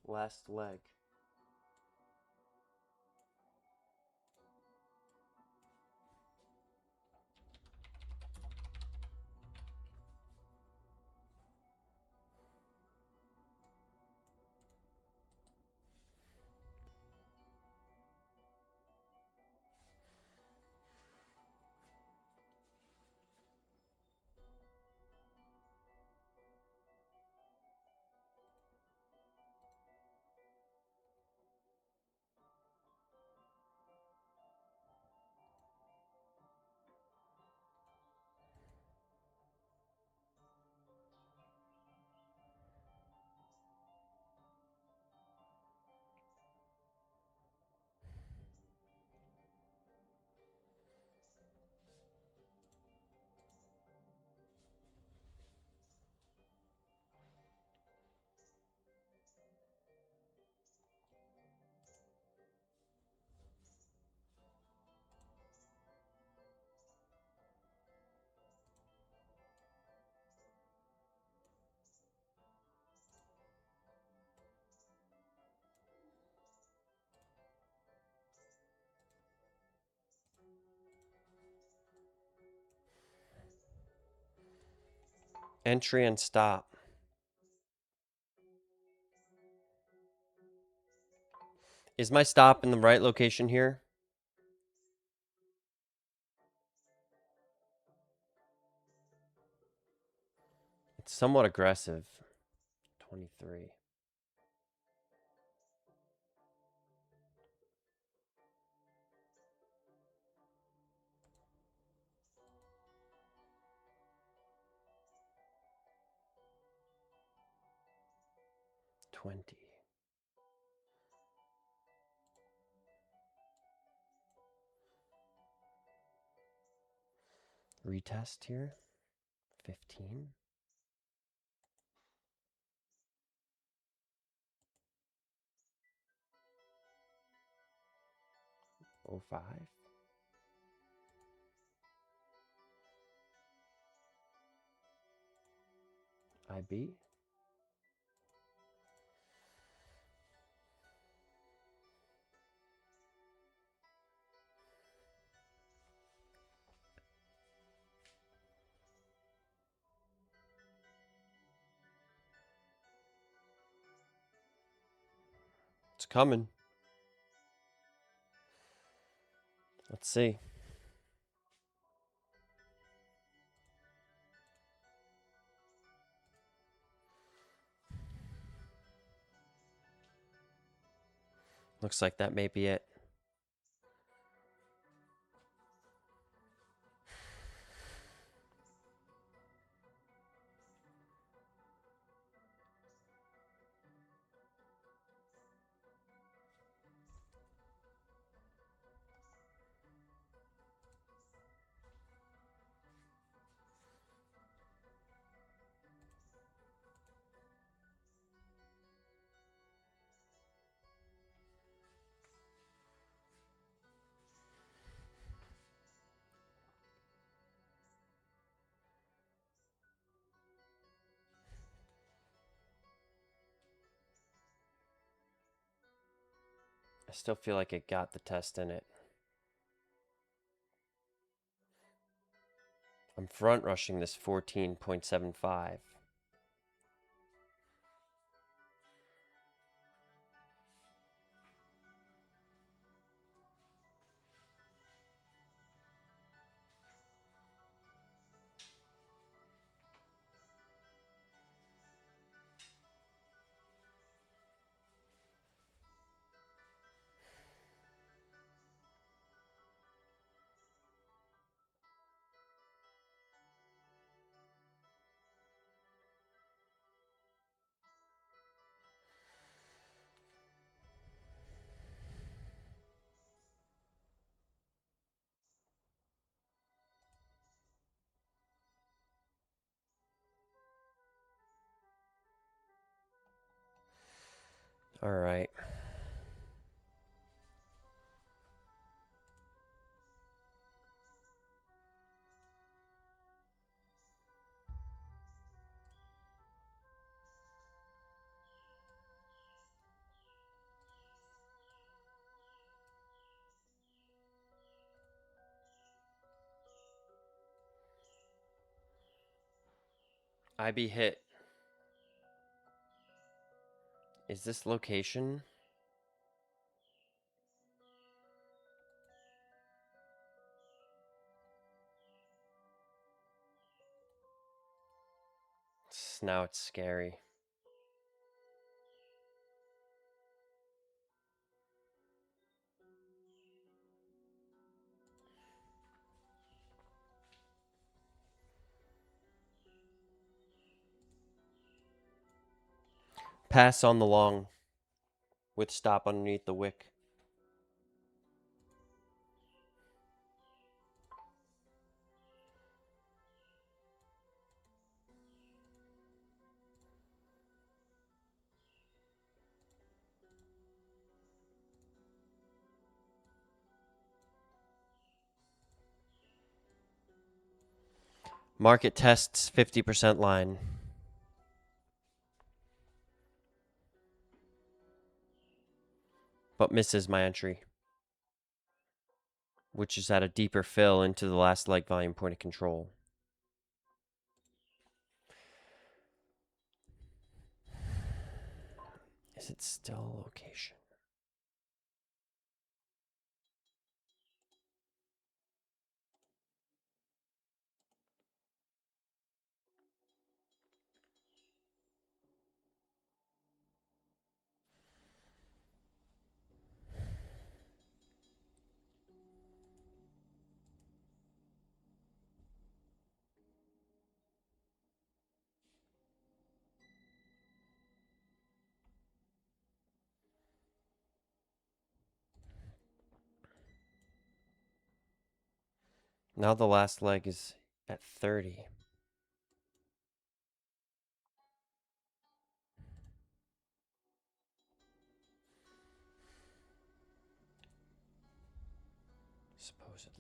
Last leg. Entry and stop. Is my stop in the right location here? It's somewhat aggressive. 23. Retest here. 15. Oh, 05. IB. It's coming. Let's see. Looks like that may be it. I still feel like it got the test in it. I'm front rushing this 14.75. All right. IB hit. Is this location? Now it's scary. Pass on the long with stop underneath the wick. Market tests 50% line. But misses my entry, which is at a deeper fill into the last leg volume point of control. Is it still location? Now the last leg is at 30. Supposedly.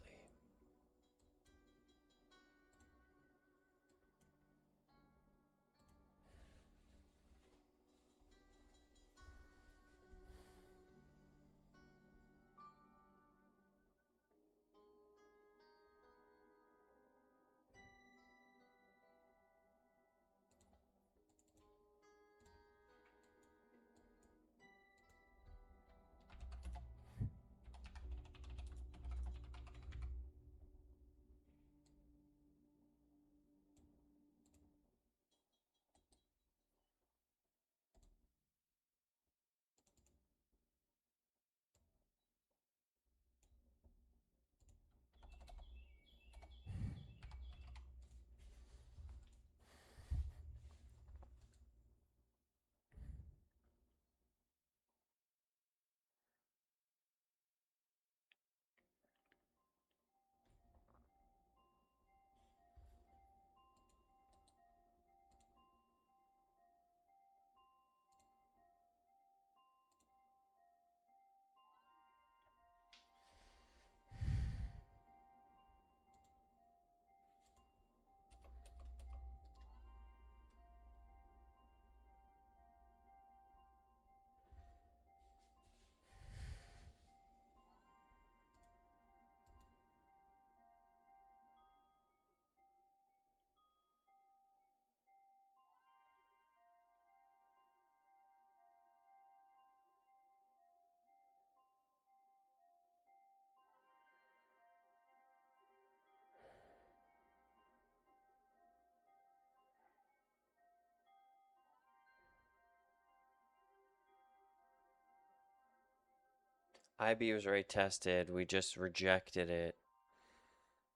IB was already tested. We just rejected it.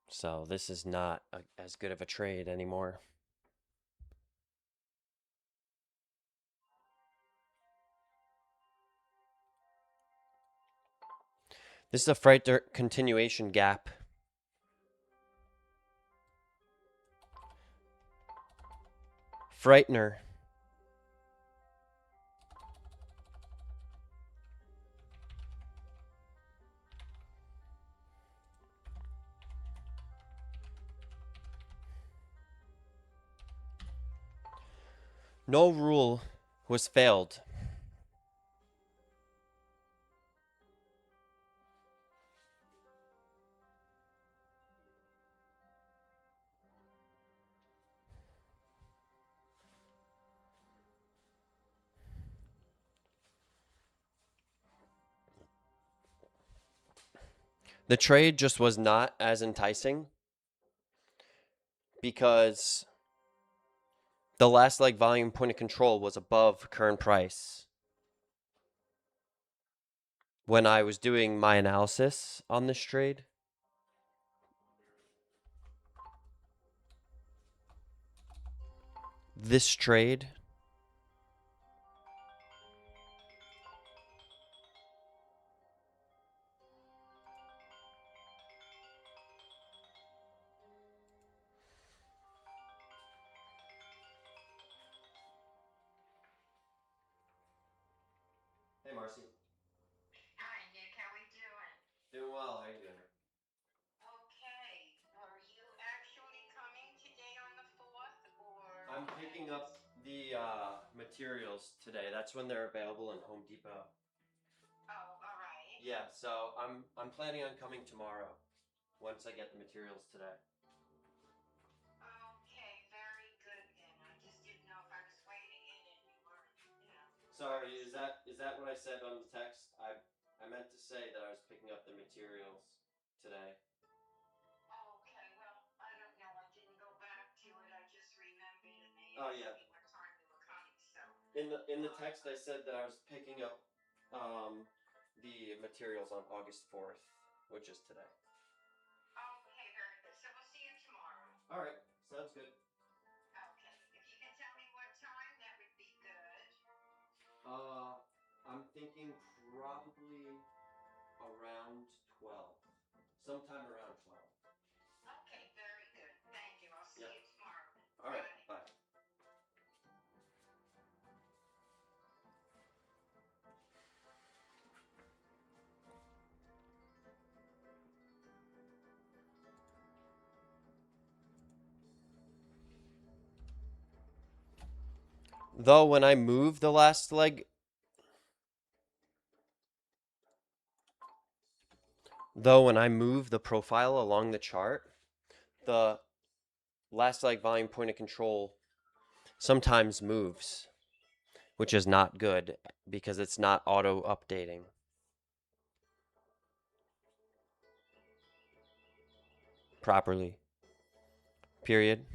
So this is not as good of a trade anymore. This is a Frightener continuation gap. Frightener. No rule was failed. The trade just was not as enticing because the last leg volume point of control was above current price. When I was doing my analysis on this trade, this trade Hey Marcy. Hi, Nick. How we doing? Doing well, how you doing? Okay. Are you actually coming today on the 4th, or I'm is that picking up just... the materials today. That's when they're available in Home Depot. Oh, all right. Yeah, so I'm planning on coming tomorrow once I get the materials today. Okay, very good then. I just didn't know if I was waiting in and you weren't, Sorry, is that what I said on the text? I meant to say that I was picking up the materials today. Okay, well, I don't know. I didn't go back to it. I just remembered and they Oh asked yeah. me what time they were coming, so. In the text I said that I was picking up the materials on August 4th, which is today. Okay, very good. So we'll see you tomorrow. All right, sounds good. Okay. If you can tell me what time, that would be good. I'm thinking probably around 12. Sometime around 12. Okay, very good. Thank you. I'll see Yep. you tomorrow. All right, Bye. bye. Though when I move the last leg, though when I move the profile along the chart, the last leg volume point of control sometimes moves, which is not good because it's not auto updating. Properly. Period.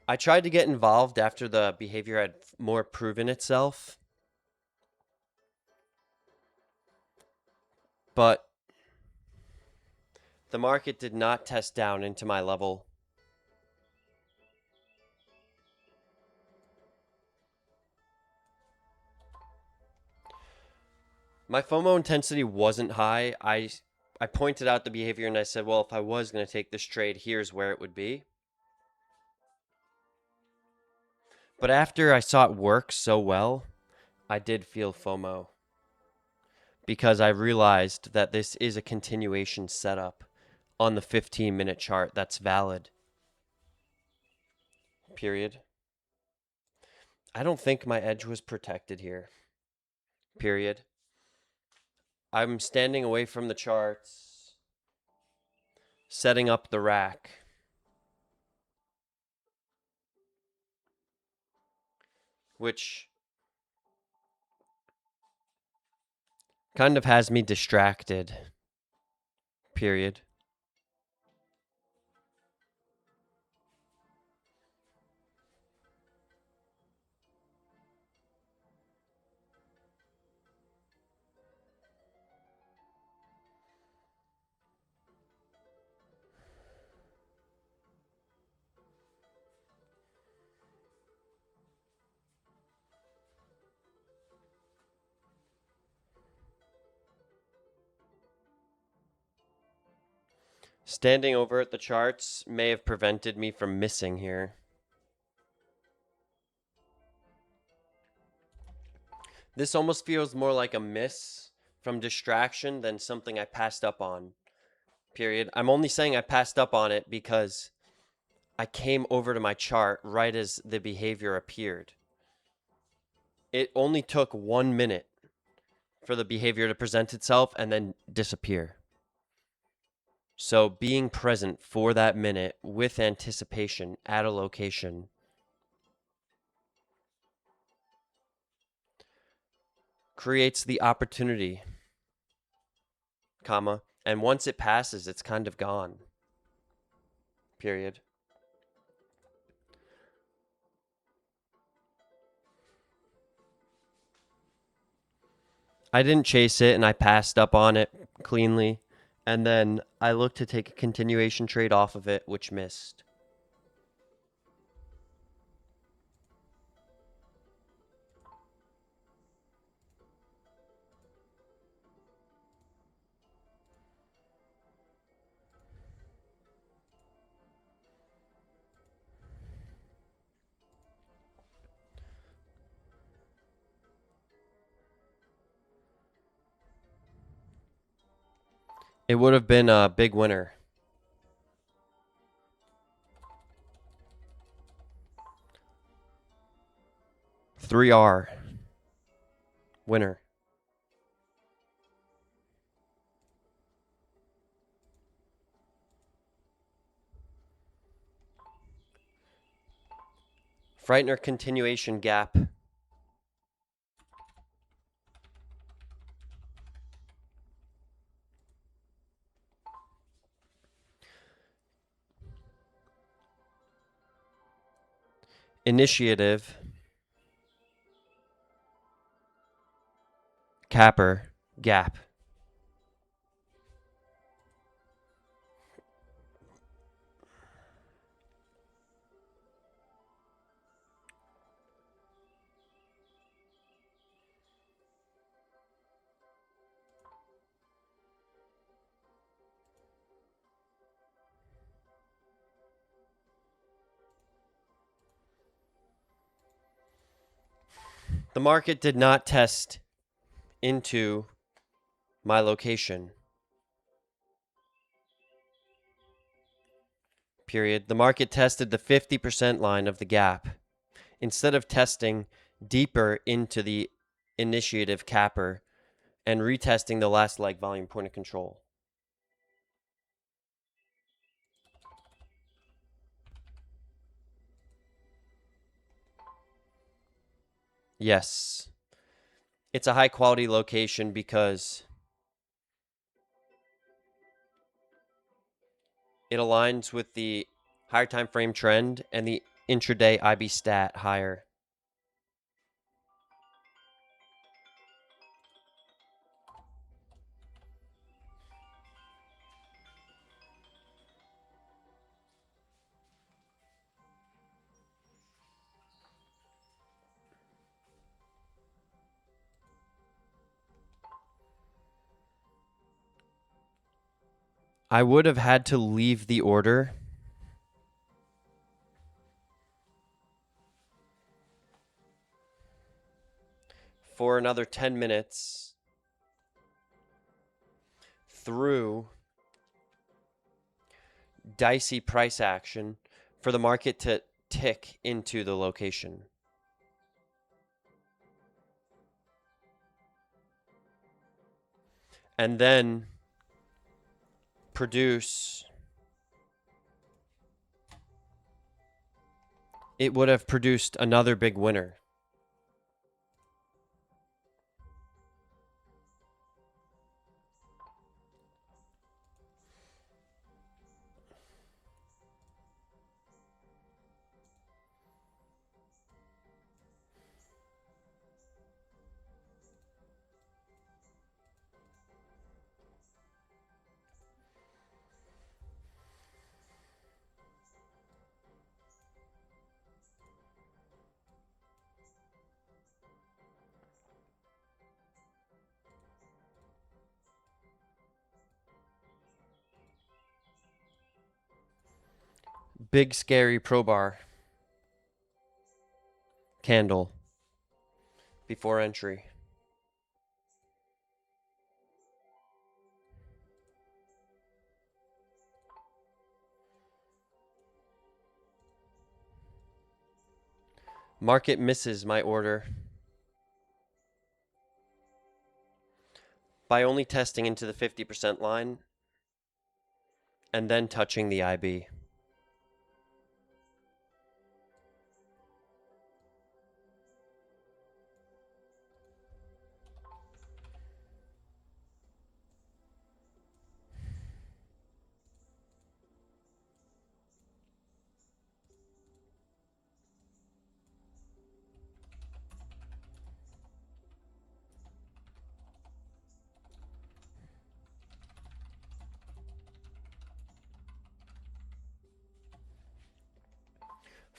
I tried to get involved after the behavior had more proven itself, but the market did not test down into my level. My FOMO intensity wasn't high. I pointed out the behavior and I said, well, if I was going to take this trade, here's where it would be. But after I saw it work so well, I did feel FOMO because I realized that this is a continuation setup on the 15-minute chart that's valid. Period. I don't think my edge was protected here. Period. I'm standing away from the charts, setting up the rack. Which kind of has me distracted. Period. Standing over at the charts may have prevented me from missing here. This almost feels more like a miss from distraction than something I passed up on. Period. I'm only saying I passed up on it because I came over to my chart right as the behavior appeared. It only took 1 minute for the behavior to present itself and then disappear. So being present for that minute with anticipation at a location creates the opportunity, comma, and once it passes, it's kind of gone. Period. I didn't chase it and I passed up on it cleanly. And then I looked to take a continuation trade off of it, which missed. It would have been a big winner. $3R. Winner. Frightener continuation gap. Initiative. Capper gap. The market did not test into my location. Period. The market tested the 50% line of the gap instead of testing deeper into the initiative capper and retesting the last leg volume point of control. Yes. It's a high quality location because it aligns with the higher time frame trend and the intraday IB stat higher. I would have had to leave the order for another 10 minutes through dicey price action for the market to tick into the location. And then produce. It would have produced another big winner. Big scary pro bar candle before entry. Market misses my order by only testing into the 50% line and then touching the IB.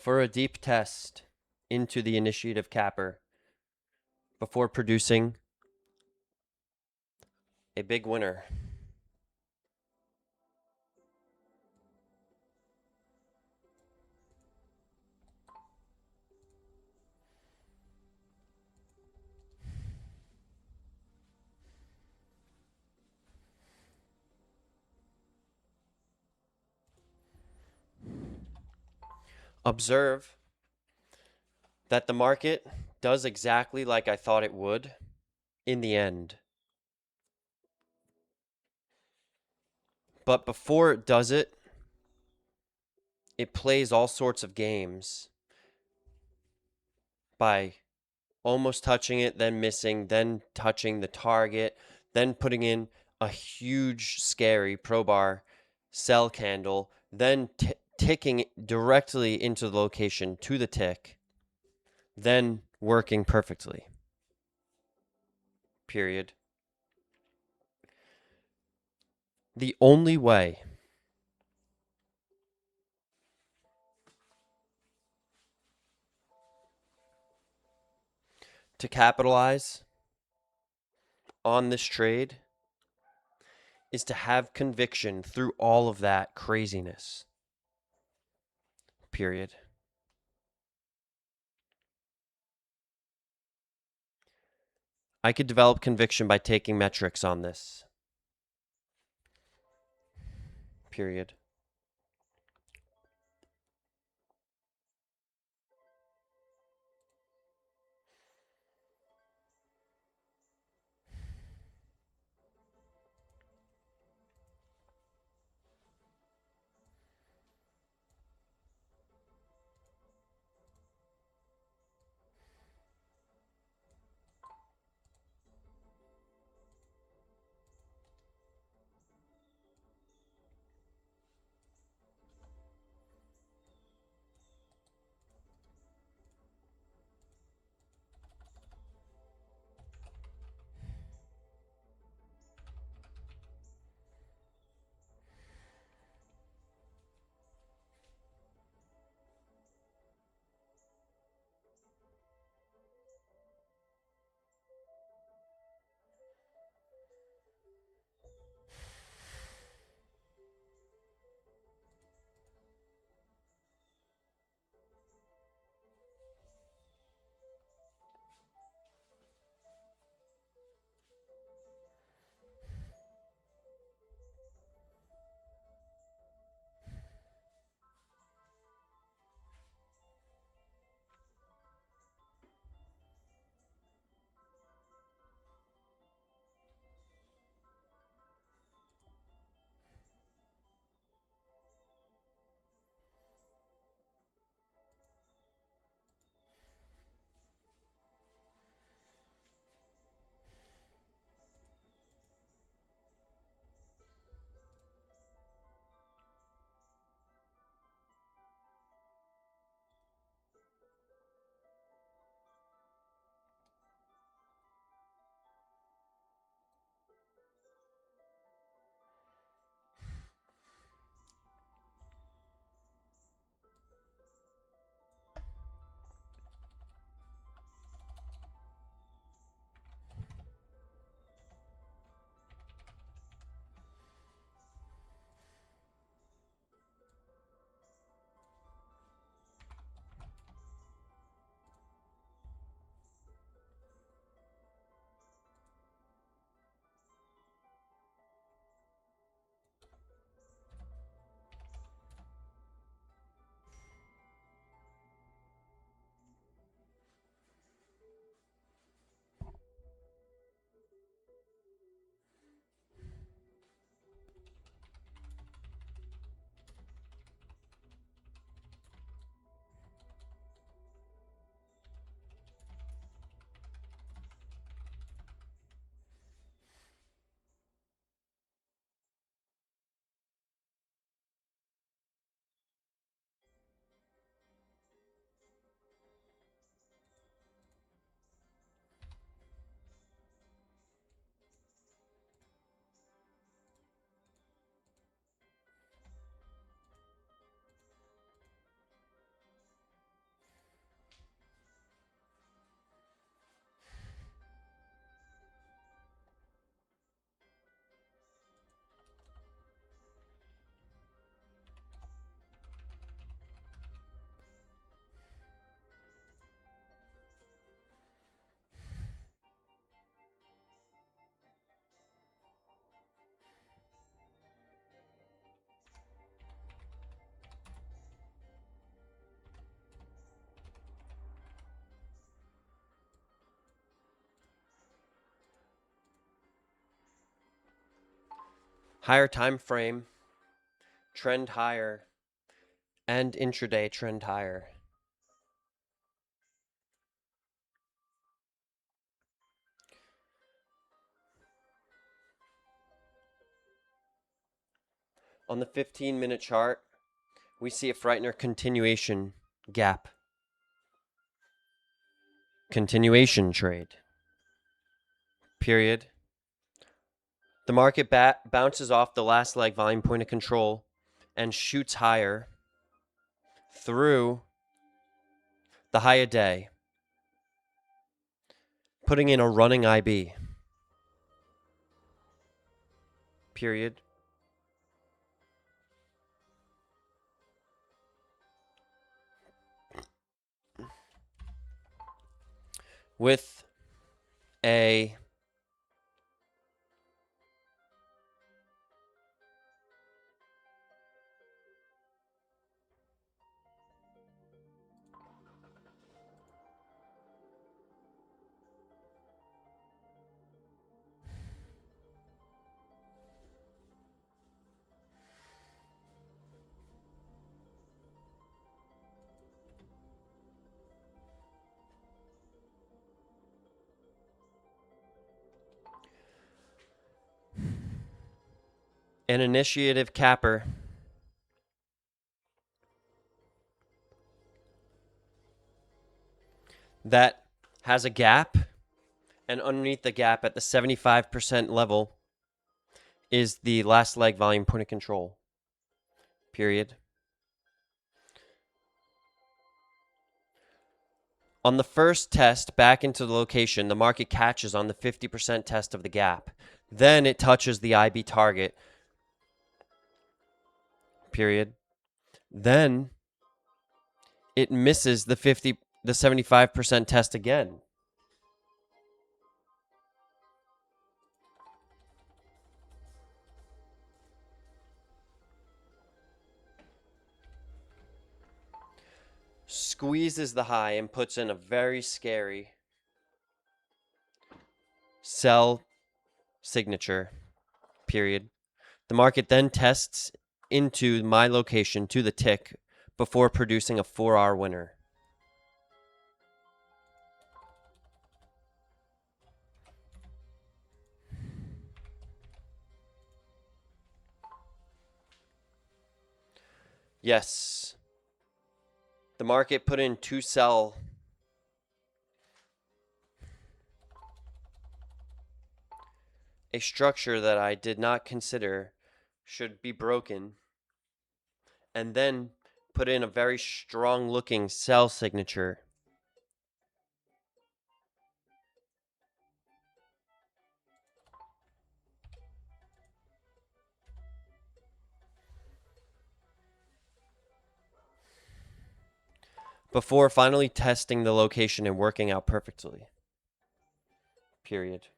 For a deep test into the initiative capper before producing a big winner. Observe that the market does exactly like I thought it would in the end. But before it does it, it plays all sorts of games by almost touching it, then missing, then touching the target, then putting in a huge, scary Probar cell candle, then ticking directly into the location to the tick, then working perfectly. Period. The only way to capitalize on this trade is to have conviction through all of that craziness. Period. I could develop conviction by taking metrics on this. Period. Higher time frame, trend higher, and intraday trend higher. On the 15-minute chart, we see a Frightener continuation gap. Continuation trade. Period. The market bounces off the last leg volume point of control and shoots higher through the high of day, putting in a running IB. Period. With a an initiative capper that has a gap, and underneath the gap at the 75% level is the last leg volume point of control. Period. On the first test back into the location, the market catches on the 50% test of the gap. Then it touches the IB target. Period. Then it misses the 75% test again. Squeezes the high and puts in a very scary sell signature. Period. The market then tests into my location to the tick before producing a 4R winner. Yes. The market put in 2 sell. A structure that I did not consider should be broken, and then put in a very strong looking sell signature. Before finally testing the location and working out perfectly. Period.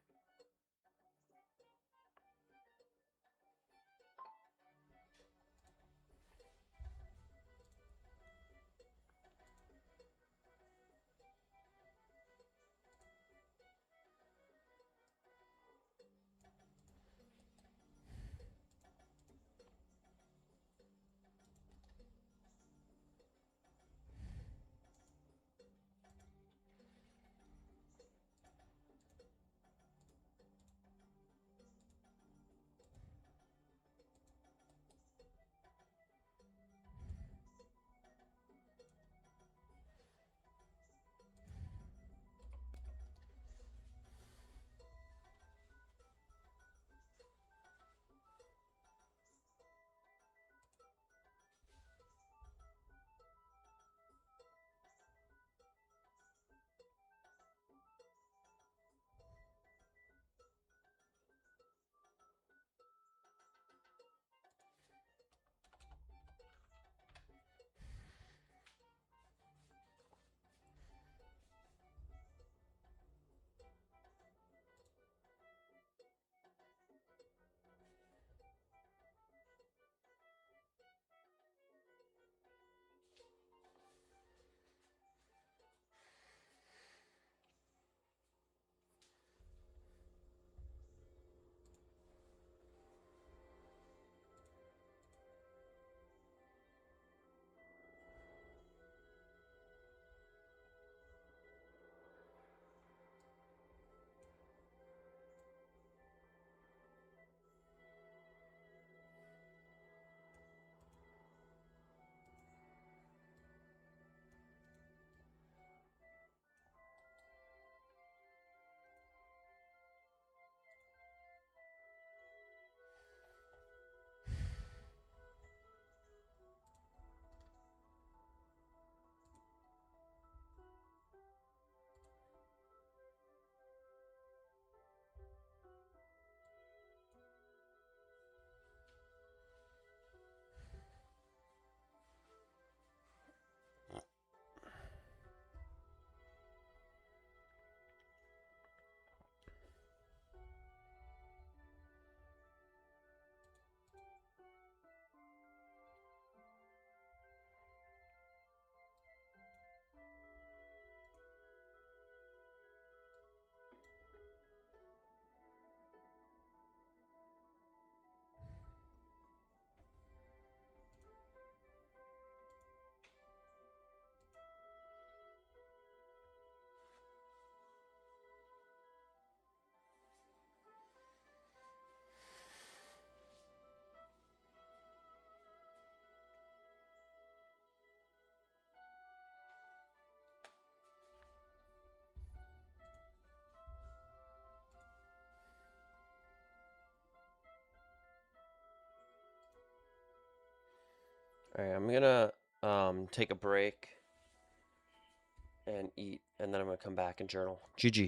All right, I'm gonna take a break and eat, and then I'm gonna come back and journal. GG.